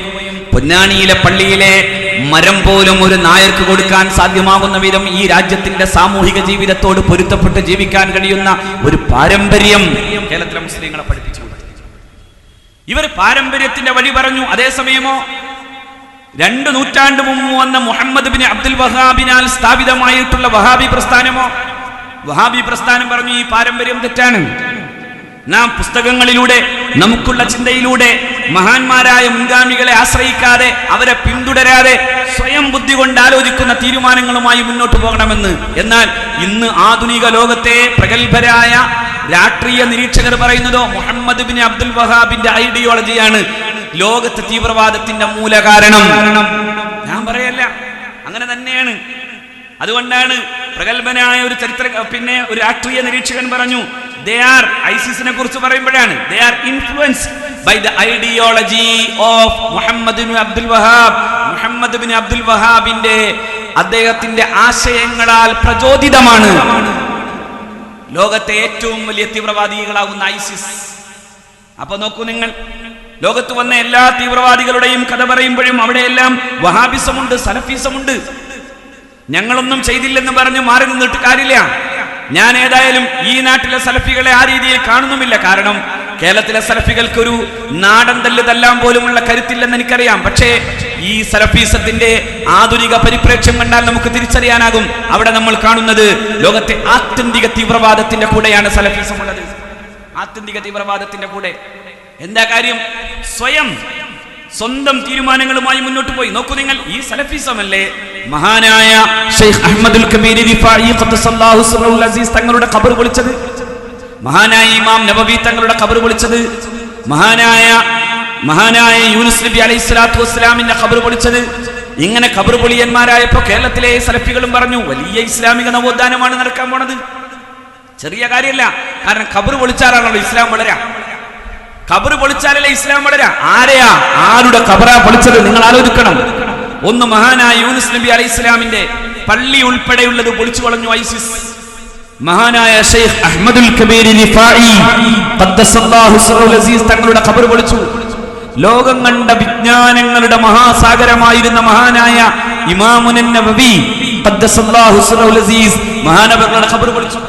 Speaker 1: പൊന്നാനിയിലെ പള്ളിയിലെ മരം പോലും ഒരു നായർക്ക് കൊടുക്കാൻ സാധ്യമാകുന്ന വിധം ഈ രാജ്യത്തിന്റെ സാമൂഹിക ജീവിതത്തോട് പൊരുത്തപ്പെട്ട് ജീവിക്കാൻ കഴിയുന്ന ഒരു പാരമ്പര്യം കേരളത്തിലെ മുസ്ലിങ്ങളെ പഠിപ്പിച്ചു. ഇവർ പാരമ്പര്യത്തിന്റെ വഴി പറഞ്ഞു. അതേസമയമോ 2 നൂറ്റാണ്ട് മുമ്പ് വന്ന മുഹമ്മദ് ബിൻ അബ്ദുൽ വഹാബിനാൽ സ്ഥാപിതമായിട്ടുള്ള വഹാബി പ്രസ്ഥാനം പറഞ്ഞു ഈ പാരമ്പര്യം തെറ്റാണ്. നാം പുസ്തകങ്ങളിലൂടെ നമുക്കുള്ള ചിന്തയിലൂടെ മഹാന്മാരായ മുൻഗാമികളെ ആശ്രയിക്കാതെ അവരെ പിന്തുടരാതെ സ്വയം ബുദ്ധി കൊണ്ട് ആലോചിക്കുന്ന തീരുമാനങ്ങളുമായി മുന്നോട്ട് പോകണമെന്ന്. എന്നാൽ ഇന്ന് ആധുനിക ലോകത്തെ പ്രഗത്ഭരായ രാഷ്ട്രീയ നിരീക്ഷകർ പറയുന്നതോ മുഹമ്മദ് ബിൻ അബ്ദുൽ വഹാബിന്റെ ഐഡിയോളജിയാണ് ലോകത്തെ തീവ്രവാദത്തിന്റെ മൂലകാരണം. ഞാൻ പറയല്ല, അങ്ങനെ തന്നെയാണ്. അതുകൊണ്ടാണ് പ്രഗത്ഭനായ ഒരു ഒരു രാഷ്ട്രീയ നിരീക്ഷകൻ പറഞ്ഞു, ഐസിസിനെ കുറിച്ച് പറയുമ്പോഴാണ് they are influenced by the ideology of Muhammad bin Abdul വഹാബിന്റെ അദ്ദേഹത്തിന്റെ ആശയങ്ങളാൽ പ്രചോദിതമാണ് ലോകത്തെ ഏറ്റവും വലിയ തീവ്രവാദികളാകുന്ന ഐസിസ്. അപ്പൊ നോക്കൂ നിങ്ങൾ, ലോകത്ത് വന്ന എല്ലാ തീവ്രവാദികളുടെയും കഥ പറയുമ്പോഴും അവിടെയെല്ലാം വഹാബിസമുണ്ട്, സലഫിസമുണ്ട്. ഞങ്ങളൊന്നും ചെയ്തില്ലെന്ന് പറഞ്ഞ് മാറി നിന്നിട്ട് കാര്യമില്ല. ഞാൻ ഏതായാലും ഈ നാട്ടിലെ സലഫികളെ ആ രീതിയിൽ കാണുന്നുമില്ല. കാരണം കേരളത്തിലെ സലഫികൾക്കൊരു നാടൻ തല്ല് തല്ലാൻ പോലുമുള്ള കരുത്തില്ലെന്ന് എനിക്കറിയാം. പക്ഷേ ഈ സലഫീസത്തിന്റെ ആധുനിക പരിപ്രേക്ഷ്യം കണ്ടാൽ നമുക്ക് തിരിച്ചറിയാനാകും അവിടെ നമ്മൾ കാണുന്നത് ലോകത്തെ ആത്യന്തിക തീവ്രവാദത്തിന്റെ കൂടെയാണ് സലഫീസം ഉള്ളത്. ആത്യന്തിക തീവ്രവാദത്തിന്റെ കൂടെ. എന്താ കാര്യം? സ്വന്തം തീരുമാനങ്ങളുമായി മുന്നോട്ട് പോയി. നോക്കൂ നിങ്ങൾ, ഈ സലഫിസം അല്ലേ മഹാനായ ശൈഖ് അഹ്മദുൽ കബീർ റിഫായി ഖദ്ദസല്ലാഹു സിറഹുൽ അസീസ് തങ്ങളുടെ ഖബർ പൊളിച്ചത്, മഹാനായ ഇമാം നബവി തങ്ങളുടെ ഖബർ പൊളിച്ചത്, മഹാനായ യൂനുസ് നബി അലൈഹിസ്സലാത്തു വസ്സലാമിന്റെ ഖബർ പൊളിച്ചത്. ഇങ്ങനെ ഖബർ പൊളിയന്മാരായപ്പോ കേരളത്തിലെ സലഫികളും പറഞ്ഞു വലിയ ഇസ്ലാമിക നവോത്ഥാനമാണ് നടക്കാൻ പോണത്. ചെറിയ കാര്യമല്ല. കാരണം ഖബർ പൊളിച്ചാലാണല്ലോ ഇസ്ലാം വളരാ. ഖബർ പൊളിച്ചാലല്ലേ ഇസ്ലാം വളരാ. ആരുടെ ഖബറാ പൊളിച്ചത് നിങ്ങൾ ആലോചിക്കണം. ഒന്ന് മഹാനായ യൂനുസ് നബി അലൈഹി ഇസ്ലാമിന്റെ പള്ളി ഉൾപ്പെടെയുള്ളത് പൊളിച്ചു കളഞ്ഞു ഐസിസ്. മഹാനായ ഷെയ്ഖ് അഹ്മദുൽ കബീർ റിഫായി ഖദ്ദസല്ലാഹു സിർറുൽ അസീസ് തങ്ങളുടെ ഖബർ പൊളിച്ചു. ലോകം കണ്ട വിജ്ഞാനങ്ങളുടെ മഹാസാഗരമായിരുന്ന മഹാനായ ഇമാമുൻ നവവി ഖദ്ദസല്ലാഹു സിർറുൽ അസീസ് മഹാനവറുടെ ഖബർ പൊളിച്ചു.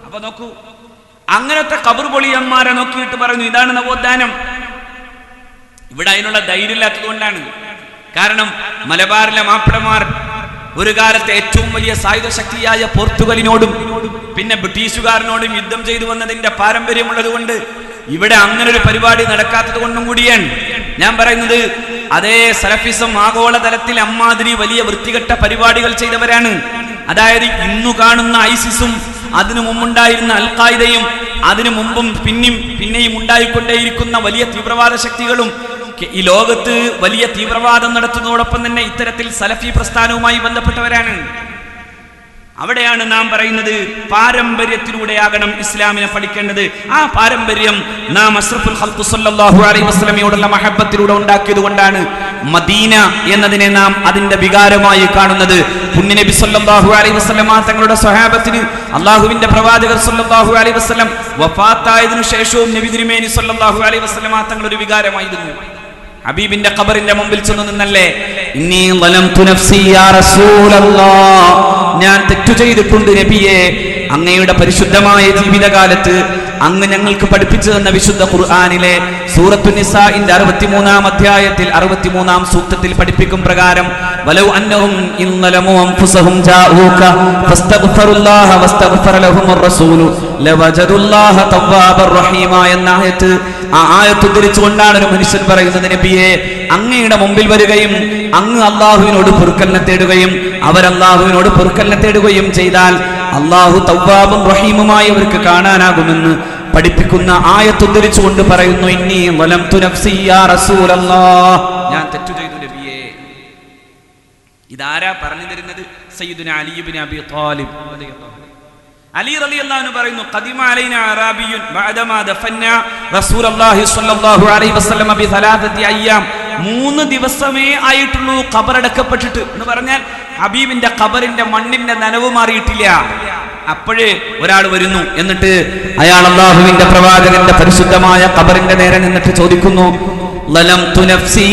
Speaker 1: അപ്പൊ നോക്കൂ, അങ്ങനത്തെ ഖബർ പൊളിയന്മാരെ നോക്കിയിട്ട് പറഞ്ഞു ഇതാണ് നവോത്ഥാനം. ഇവിടെ അതിനുള്ള ധൈര്യമില്ലാത്തത് കൊണ്ടാണ്. കാരണം മലബാറിലെ മാപ്പിളമാർ ഒരു കാലത്ത് ഏറ്റവും വലിയ സായുധ ശക്തിയായ പോർത്തുഗലിനോടും പിന്നെ ബ്രിട്ടീഷുകാരനോടും യുദ്ധം ചെയ്തു വന്നതിന്റെ പാരമ്പര്യമുള്ളത് കൊണ്ട് ഇവിടെ അങ്ങനെ ഒരു പരിപാടി നടക്കാത്തത് കൊണ്ടും കൂടിയാണ് ഞാൻ പറയുന്നത്. അതേ സലഫിസം ആഗോളതലത്തിൽ അമ്മാതിരി വലിയ വൃത്തികെട്ട പരിപാടികൾ ചെയ്തവരാണ്. അതായത് ഇന്നു കാണുന്ന ഐസിസും അതിനു മുമ്പുണ്ടായിരുന്ന അൽ ഖായിദയും അതിനു മുമ്പും പിന്നെയും ഉണ്ടായിക്കൊണ്ടേയിരിക്കുന്ന വലിയ തീവ്രവാദ ശക്തികളും ഈ ലോകത്ത് വലിയ തീവ്രവാദം നടത്തുന്നതോടൊപ്പം തന്നെ ഇത്തരത്തിൽ സലഫി പ്രസ്ഥാനവുമായി ബന്ധപ്പെട്ടവരാണ്. അവിടെയാണ് നാം പറയുന്നത് പാരമ്പര്യത്തിലൂടെയാകണം ഇസ്ലാമിനെ പഠിക്കേണ്ടത്. ആ പാരമ്പര്യം നാം അഷ്റഫുൽ ഖൽഖ് സല്ലല്ലാഹു അലൈഹി വസല്ലമയോടുള്ള മഹബ്ബത്തിലൂടെ ഉണ്ടാക്കിയത് കൊണ്ടാണ് മദീന എന്നതിനെ നാം അതിന്റെ വികാരമായി കാണുന്നത്. പുണ്യനബി സല്ലല്ലാഹു അലൈഹി വസല്ലമ തങ്ങളുടെ സ്വഹാബത്തിന് അല്ലാഹുവിന്റെ പ്രവാചകർ സല്ലല്ലാഹു അലൈഹി വസല്ലം വഫാത്തായതിനു ശേഷവും നബി തിരുമേനി സല്ലല്ലാഹു അലൈഹി വസല്ലമ തങ്ങളുടെ വികാരമായിരുന്നു. ഹബീബിന്റെ ഖബറിന്റെ മുമ്പിൽ ചെന്ന് നിന്നല്ലേ ഇന്നി ളലംതു നഫ്സി യാ റസൂലല്ലാഹ്, ഞാൻ തെറ്റു ചെയ്തിട്ടുണ്ട് നബിയെ. അങ്ങയുടെ പരിശുദ്ധമായ ജീവിതകാലത്ത് അങ്ങ് ഞങ്ങൾക്ക് പഠിപ്പിച്ചു തന്ന വിശുദ്ധ ഖുർആനിലെ സൂറത്തു നിസാഇന്റെ 63-ാം അധ്യായത്തിൽ 63-ാം സൂക്തത്തിൽ പഠിപ്പിക്കും പ്രകാരം വലൗ അന്നഹും ഇന്നലമു അൻഫുസഹും ജാഊക ഫസ്തഗ്ഫിറുല്ലാഹ വസ്തഗ്ഫറ ലഹുമുർ റസൂലു ലവജദുല്ലാഹ തവ്വാബർ റഹീമ എന്ന ആയത്ത്. ആ ആയത്ത് ഉദ്ധരിച്ചുകൊണ്ടാണ് ഒരു മനുഷ്യൻ പറയുന്നത് നബിയെ, അങ്ങയുടെ മുമ്പിൽ വരികയും അങ്ങ് അല്ലാഹുവിനോട് പൊറുക്കലിനെ തേടുകയും അവർ അല്ലാഹുവിനോട് പൊറുക്കലിനെ തേടുകയും ചെയ്താൽ അല്ലാഹു തവ്വാബും റഹീമുമായി അവർക്ക് കാണാനാകുമെന്ന് പഠിപ്പിക്കുന്ന ആയത്ത് ഉദ്ധരിച്ചുകൊണ്ട് പറയുന്നു ഇന്നി വലംതു നഫ്സി യാ റസൂലല്ലാഹ്, ഞാൻ തെറ്റു ചെയ്തു നബിയെ. ഇതാരാ പറഞ്ഞു തരുന്നത്? സയ്യിദുനാ അലി ഇബ്നു അബി ത്വാലിബ് റളിയല്ലാഹു അൻഹു. അലി റളിയല്ലാഹു അൻഹു പറയുന്നു ഖദിമ അലൈനാ അറാബിയുൻ ബഅദമാ ദഫന്ന റസൂലുള്ളാഹി സ്വല്ലല്ലാഹു അലൈഹി വസല്ലം ബി സലാസത്തി അയ്യാം, 3 ദിവസമേ ആയിട്ടുള്ളൂ ഖബറടക്കപ്പെട്ടിട്ട് എന്ന് പറഞ്ഞാൽ ഹബീബിന്റെ ഖബറിന്റെ മണ്ണിന്റെ നനവ് മാറിയിട്ടില്ല. അപ്പോഴേ ഒരാൾ വരുന്നു, എന്നിട്ട് അയാൾ അല്ലാഹുവിന്റെ പ്രവാചകന്റെ പരിശുദ്ധമായ ഖബറിന്റെ നേരെ നിന്നിട്ട് ചോദിക്കുന്നു ലലംതു നഫ്സി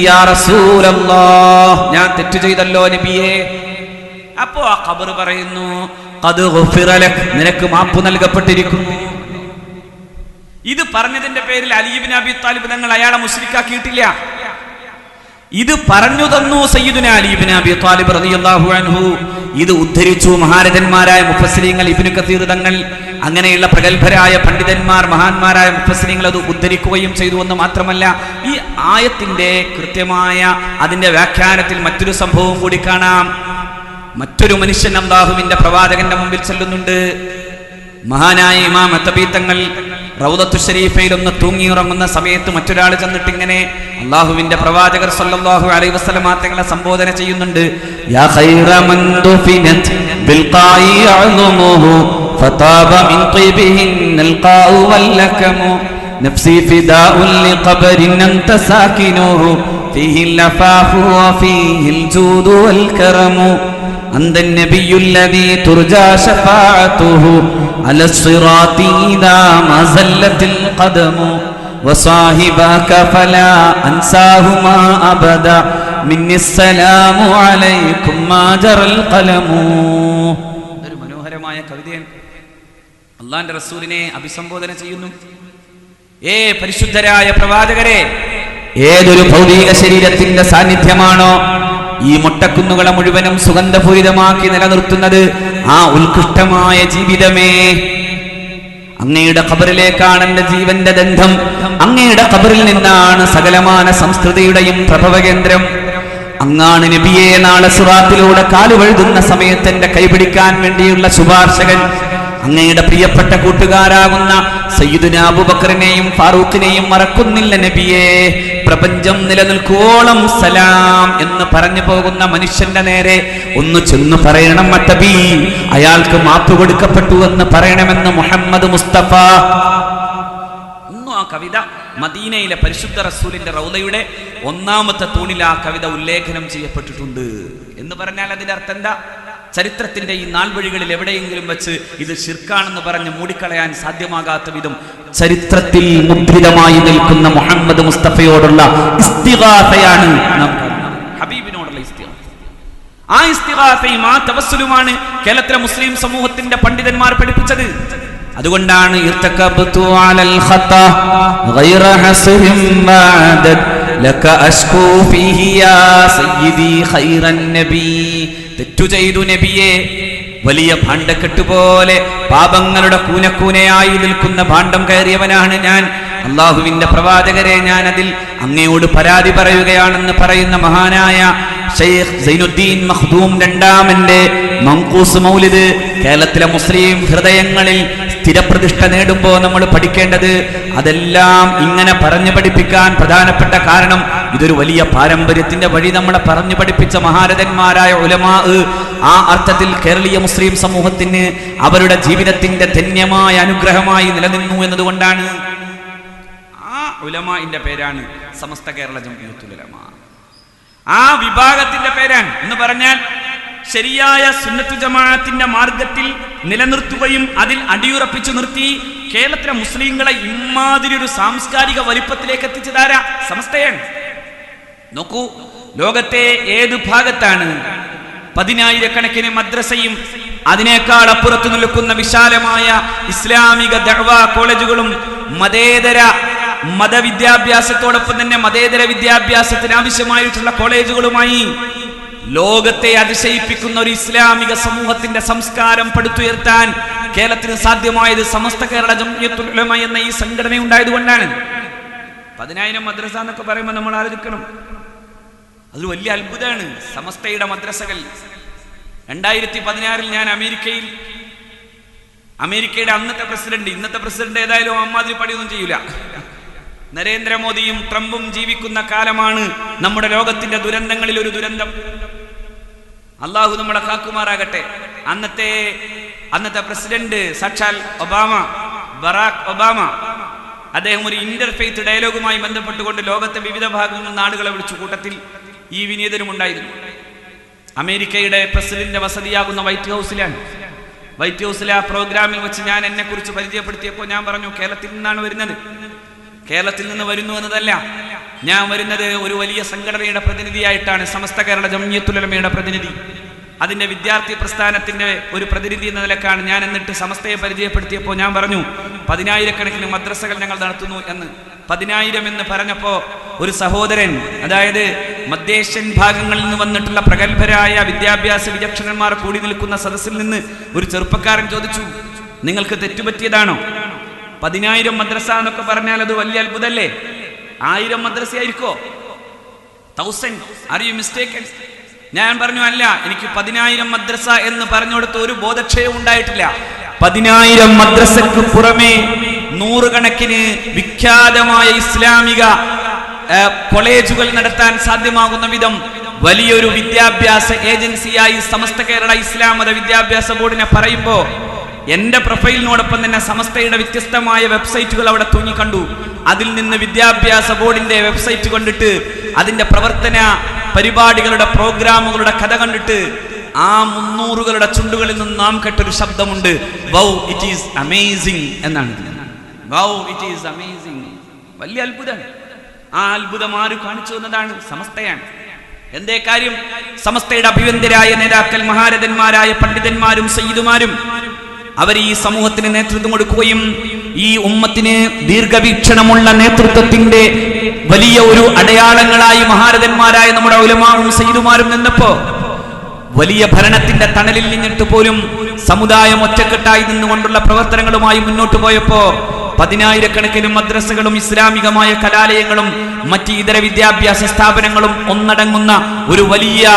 Speaker 1: യാ റസൂലല്ലാഹ്, ഞാൻ തെറ്റു ചെയ്തല്ലോ നബിയേ. അപ്പോ ആ ഖബർ പറയുന്നു ഖദ് ഗുഫിറ ലക്, നിനക്ക് മാപ്പ് നൽകപ്പെട്ടിരിക്കുന്നു. ഇത് പറഞ്ഞതിന്റെ പേരിൽ അലി ഇബ്നു അബി ത്വാലിബ് തങ്ങൾ അയാളെ മുശ്രിക്കാക്കിയിട്ടില്ല. ഇത് പറഞ്ഞു തന്നു സയ്യിദുനാ അലി ഇബ്നു അബി ത്വാലിബ് റളിയല്ലാഹു അൻഹു. ഇത് ഉദ്ധരിച്ചു മഹാരഥന്മാരായ മുഫസ്സിരീങ്ങൾ, ഇബ്നു കസീർ തങ്ങൾ, അങ്ങനെയുള്ള പ്രഗത്ഭരായ പണ്ഡിതന്മാർ, മഹാന്മാരായ മുഫസ്സിരീങ്ങൾ അത് ഉദ്ധരിക്കുകയും ചെയ്തു എന്ന് മാത്രമല്ല, ഈ ആയത്തിന്റെ കൃത്യമായ അതിന്റെ വ്യാഖ്യാനത്തിൽ മറ്റൊരു സംഭവം കൂടി കാണാം. മറ്റൊരു മനുഷ്യൻ അല്ലാഹുവിന്റെ പ്രവാചകന്റെ മുമ്പിൽ ചെല്ലുന്നുണ്ട്. മഹാനായ ഇമാം അത്തബി തങ്ങൾ റൗദത്തു ശരീഫയിൽ ഒന്ന് തൂങ്ങിയുറങ്ങുന്ന സമയത്ത് മറ്റൊരാൾ ചെന്നിട്ട് ഇങ്ങനെ അല്ലാഹുവിന്റെ പ്രവാചകർ സല്ലല്ലാഹു അലൈഹി വസല്ലം തങ്ങളെ സംബോധന ചെയ്യുന്നുണ്ട്. യാ ഖൈറ മൻ ദുഫിനത് ബിൽ ഖായി അഅ്ലുമുഹു ഫതാബ മിൻ ഖിബിഹിൽ ഖാഉ വല്ലകമു നഫ്സി ഫിദാഉൻ ലിഖബരിൻ അൻത സാകിനുഹു ഫീഹിൽ ലഫാഫു വഫീഹിൽ ജൂദു വൽ കറമു أنت النبي الذي ترجى شفاعته على الصراط إذا ما زلت القدم وصاحبك فلا أنساهما أبدا مني السلام عليكم ما جرى القلم. ഒരു മനോഹരമായ കവിതയാണ്. അല്ലാഹുവിന്റെ റസൂലിനെ അഭിസംബോധന ചെയ്യുന്നു. പരിശുദ്ധരായ പ്രവാചകരെ, ഏതൊരു ഭൗതിക ശരീരത്തിന്റെ സാന്നിധ്യമാണോ ഈ മൊട്ടക്കുന്നുകളെ മുഴുവനും സുഗന്ധപൂരിതമാക്കി നിലനിർത്തുന്നത്, ആ ഉത്കൃഷ്ടമായ ജീവിതമേ, അങ്ങയുടെ ഖബറിലേക്കാണ് എന്റെ ജീവന്റെ ഗന്ധം. അങ്ങയുടെ ഖബറിൽ നിന്നാണ് സകലമാന സംസ്കൃതിയുടെയും പ്രഭവകേന്ദ്രം. അങ്ങാണ് നബിയെ നാളെ സിറാത്തിലൂടെ കാലുവഴുതുന്ന സമയത്ത് എന്റെ കൈപിടിക്കാൻ വേണ്ടിയുള്ള ശുപാർശകൻ. അങ്ങയുടെ പ്രിയപ്പെട്ട കൂട്ടുകാരാകുന്ന സയ്യിദുനാ അബൂബക്കറിനെയും ഫാറൂഖിനെയും മറക്കുന്നില്ല നബിയെ. പ്രപഞ്ചം നിലനിൽക്കുവോളം സലാം എന്ന് പറഞ്ഞു പോകുന്ന മനുഷ്യന്റെ നേരെ ഒന്ന് ചെന്ന് പറയണം അത്തബി, അയാൾക്ക് മാപ്പ് കൊടുക്കപ്പെട്ടു എന്ന് പറയണമെന്ന് മുഹമ്മദ് മുസ്തഫ. ഒന്നും ആ കവിത മദീനയിലെ പരിശുദ്ധ റസൂലിന്റെ റൗദയുടെ 1ാമത്തെ തൂണിൽ ആ കവിത ഉല്ലേഖനം ചെയ്യപ്പെട്ടിട്ടുണ്ട് എന്ന് പറഞ്ഞാൽ അതിന്റെ അർത്ഥം എന്താ? ചരിത്രത്തിന്റെ ഈ നാൾവഴികളിൽ എവിടെയെങ്കിലും വെച്ച് ഇത് ശിർക്കാണെന്ന് പറഞ്ഞ് മൂടിക്കളയാൻ സാധ്യമാകാത്ത വിധം ചരിത്രത്തിൽ മുദ്രിതമായി നിൽക്കുന്ന മുഹമ്മദ് മുസ്തഫയോടുള്ള ഇസ്തിഗാസയാണ് നാം കാണുന്നത്. ഹബീബിനോടുള്ള ഇസ്തിഗാസ. ആ ഇസ്തിഗാസയും ആ തവസ്സുലുമാണ് കേരളത്തിലെ മുസ്ലിം സമൂഹത്തിന്റെ പണ്ഡിതന്മാർ പഠിപ്പിച്ചത്. അതുകൊണ്ടാണ് ഇർതകബ്തു അലൽ ഖതാ ഗൈറ ഹസ്രിൻ മാദദ് ലക അഷ്കൂ ഫീഹി യാ സയ്യിദി ഖൈറൻ നബി. തെറ്റു ചെയ്തു നബിയെ, വലിയ ഭാണ്ഡക്കെട്ടുപോലെ പാപങ്ങളുടെ കൂനക്കൂനയായി നിൽക്കുന്ന ഭാണ്ഡം കയറിയവനാണ് ഞാൻ. അള്ളാഹുവിന്റെ പ്രവാചകരെ, ഞാൻ അതിൽ അങ്ങയോട് പരാതി പറയുകയാണെന്ന് പറയുന്ന മഹാനായ ഷെയ്ഖ് സൈനുദ്ദീൻ മഖ്ദൂം രണ്ടാമന്റെ മങ്കൂസ് മൗലിദ് കേരളത്തിലെ മുസ്ലിം ഹൃദയങ്ങളിൽ സ്ഥിരപ്രതിഷ്ഠ നേടുമ്പോൾ നമ്മൾ പഠിക്കേണ്ടത് അതെല്ലാം ഇങ്ങനെ പറഞ്ഞു പഠിപ്പിക്കാൻ പ്രധാനപ്പെട്ട കാരണം ഇതൊരു വലിയ പാരമ്പര്യത്തിന്റെ വഴി നമ്മളെ പറഞ്ഞു പഠിപ്പിച്ച മഹാരഥന്മാരായ ഉലമാ ആ അർത്ഥത്തിൽ കേരളീയ മുസ്ലിം സമൂഹത്തിന് അവരുടെ ജീവിതത്തിന്റെ ധന്യമായ അനുഗ്രഹമായി നിലനിന്നു എന്നതുകൊണ്ടാണ്. ആ ഉലമാഇന്റെ പേരാണ് സമസ്ത കേരള ജംഇയ്യത്തുൽ ഉലമ. ആ വിഭാഗത്തിന്റെ പേരാണ് എന്ന് പറഞ്ഞാൽ ശരിയായ സുന്നത്തു ജമാഅത്തിന്റെ മാർഗത്തിൽ നിലനിർത്തുകയും അതിൽ അടിയുറപ്പിച്ചു നിർത്തി കേരളത്തിലെ മുസ്ലിങ്ങളെ ഇമ്മാതിരി ഒരു സാംസ്കാരിക വലിപ്പത്തിലേക്ക് എത്തിച്ചതാരാ? സമസ്തയാണ്. നോക്കൂ, ലോകത്തെ ഏത് ഭാഗത്താണ് 10,000-കണക്കിന് മദ്രസയും അതിനേക്കാൾ അപ്പുറത്തു നിൽക്കുന്ന വിശാലമായ ഇസ്ലാമിക ദഅ്വാ കോളേജുകളും മതേതര മതവിദ്യാഭ്യാസത്തോടൊപ്പം തന്നെ മതേതര വിദ്യാഭ്യാസത്തിന് ആവശ്യമായിട്ടുള്ള കോളേജുകളുമായി ലോകത്തെ അതിശയിപ്പിക്കുന്ന ഒരു ഇസ്ലാമിക സമൂഹത്തിന്റെ സംസ്കാരം പടുത്തുയർത്താൻ കേരളത്തിന് സാധ്യമായത് സമസ്ത കേരള ജംഇയ്യത്തുൽ ഉലമ എന്ന ഈ സംഘടന ഉണ്ടായതുകൊണ്ടാണ്. 10,000 മദ്രസ എന്നൊക്കെ പറയുമ്പോൾ നമ്മൾ ആലോചിക്കണം, അതൊരു വലിയ അത്ഭുതമാണ്. സമസ്തയുടെ മദ്രസകൾ 2016 ഞാൻ അമേരിക്കയുടെ അന്നത്തെ പ്രസിഡന്റ്, ഇന്നത്തെ പ്രസിഡന്റ് ഏതായാലും അമ്മാതിരി പണിയൊന്നും ചെയ്യൂല. നരേന്ദ്രമോദിയും ട്രംപും ജീവിക്കുന്ന കാലമാണ് നമ്മുടെ ലോകത്തിന്റെ ദുരന്തങ്ങളിൽ ഒരു ദുരന്തം. അള്ളാഹു നമ്മളെ കാക്കുമാറാകട്ടെ. അന്നത്തെ പ്രസിഡന്റ് സാക്ഷാൽ ബറാക് ഒബാമ, അദ്ദേഹം ഒരു ഇന്റർഫെയ്ത്ത് ഡയലോഗുമായി ബന്ധപ്പെട്ടുകൊണ്ട് ലോകത്തെ വിവിധ ഭാഗങ്ങളിൽ നാടുകളെ വിളിച്ചു. കൂട്ടത്തിൽ ഈ വിനീതനും ഉണ്ടായിരുന്നു. അമേരിക്കയുടെ പ്രസിഡന്റിന്റെ വസതിയാകുന്ന വൈറ്റ് ഹൗസിലെ ആ പ്രോഗ്രാമിൽ വെച്ച് ഞാൻ എന്നെ കുറിച്ച് പരിചയപ്പെടുത്തിയപ്പോൾ ഞാൻ പറഞ്ഞു, കേരളത്തിൽ നിന്നാണ് വരുന്നത്. കേരളത്തിൽ നിന്ന് വരുന്നു എന്നതല്ല, ഞാൻ വരുന്നത് ഒരു വലിയ സംഘടനയുടെ പ്രതിനിധിയായിട്ടാണ്. സമസ്ത കേരള ജംഇയ്യത്തുൽ ഉലമയുടെ പ്രതിനിധി, അതിന്റെ വിദ്യാർത്ഥി പ്രസ്ഥാനത്തിന്റെ ഒരു പ്രതിനിധി എന്ന നിലക്കാണ് ഞാൻ. എന്നിട്ട് സമസ്തയെ പരിചയപ്പെടുത്തിയപ്പോൾ ഞാൻ പറഞ്ഞു, 10,000-കണക്കിന് മദ്രസകൾ ഞങ്ങൾ നടത്തുന്നു എന്ന്. 10,000 എന്ന് പറഞ്ഞപ്പോ ഒരു സഹോദരൻ, അതായത് മധ്യേഷ്യൻ ഭാഗങ്ങളിൽ നിന്ന് വന്നിട്ടുള്ള പ്രഗത്ഭരായ വിദ്യാഭ്യാസ വിചക്ഷണന്മാർ കൂടി നിൽക്കുന്ന സദസ്സിൽ നിന്ന് ഒരു ചെറുപ്പക്കാരൻ ചോദിച്ചു, നിങ്ങൾക്ക് തെറ്റുപറ്റിയതാണോ? 10,000 മദ്രസ എന്നൊക്കെ പറഞ്ഞാൽ അത് വലിയ അത്ഭുതമല്ലേ? 1000 മദ്രസയായിരിക്കോ? 1000? Are you mistaken? ഞാൻ പറഞ്ഞു, അല്ല, എനിക്ക് 10,000 മദ്രസ എന്ന് പറഞ്ഞുകൊടുത്ത ഒരു ബോധക്ഷയവും ഉണ്ടായിട്ടില്ല. 10,000 മദ്രസക്ക് പുറമെ 100-കണക്കിന് വിഖ്യാതമായ ഇസ്ലാമിക കോളേജുകൾ നടത്താൻ സാധ്യമാകുന്ന വിധം വലിയൊരു വിദ്യാഭ്യാസ ഏജൻസിയായി സമസ്ത കേരള ഇസ്ലാം മത വിദ്യാഭ്യാസ ബോർഡിനെ പറയുമ്പോ എന്റെ പ്രൊഫൈലിനോടൊപ്പം തന്നെ സമസ്തയുടെ വ്യത്യസ്തമായ വെബ്സൈറ്റുകൾ അവിടെ തൂങ്ങിക്കണ്ടു. അതിൽ നിന്ന് വിദ്യാഭ്യാസ ബോർഡിന്റെ വെബ്സൈറ്റ് കണ്ടിട്ട് അതിന്റെ പ്രവർത്തന പരിപാടികളുടെ പ്രോഗ്രാമുകളുടെ കഥ കണ്ടിട്ട് ആ 300കളുടെ ചുണ്ടുകളിൽ നിന്ന് നാം കേട്ടൊരു ശബ്ദമുണ്ട്, വൗ ഇറ്റ് ഈസ് അമേസിംഗ് എന്നാണ്. Wow it is amazing. വലിയ അത്ഭുതം. ആ അത്ഭുതം ആര് കാണിച്ചു എന്നതാണ്? സമസ്തയാണ്. എന്തേ കാര്യം? സമസ്തയുടെ അഭിവന്ദ്യരായ നേതാക്കൾ, മഹാരഥന്മാരായ പണ്ഡിതന്മാരും സയ്യിദുമാരും അവർ ഈ സമൂഹത്തിന് നേതൃത്വം കൊടുക്കുകയും ഈ ഉമ്മത്തിന് ദീർഘവീക്ഷണമുള്ള നേതൃത്വത്തിന്റെ വലിയ ഒരു അടയാളങ്ങളായി മഹാരഥന്മാരായ നമ്മുടെ ഉലമാവും സയ്യിദുമാരും നിന്നപ്പോ വലിയ ഭരണത്തിന്റെ തണലിൽ നിന്നിട്ട് പോലും സമുദായം ഒറ്റക്കെട്ടായി നിന്നുകൊണ്ടുള്ള പ്രവർത്തനങ്ങളുമായി മുന്നോട്ട് പോയപ്പോ 10,000-കണക്കിന് മദ്രസകളും ഇസ്ലാമികമായ കലാലയങ്ങളും മറ്റ് ഇതര വിദ്യാഭ്യാസ സ്ഥാപനങ്ങളും ഒന്നടങ്ങുന്ന ഒരു വലിയ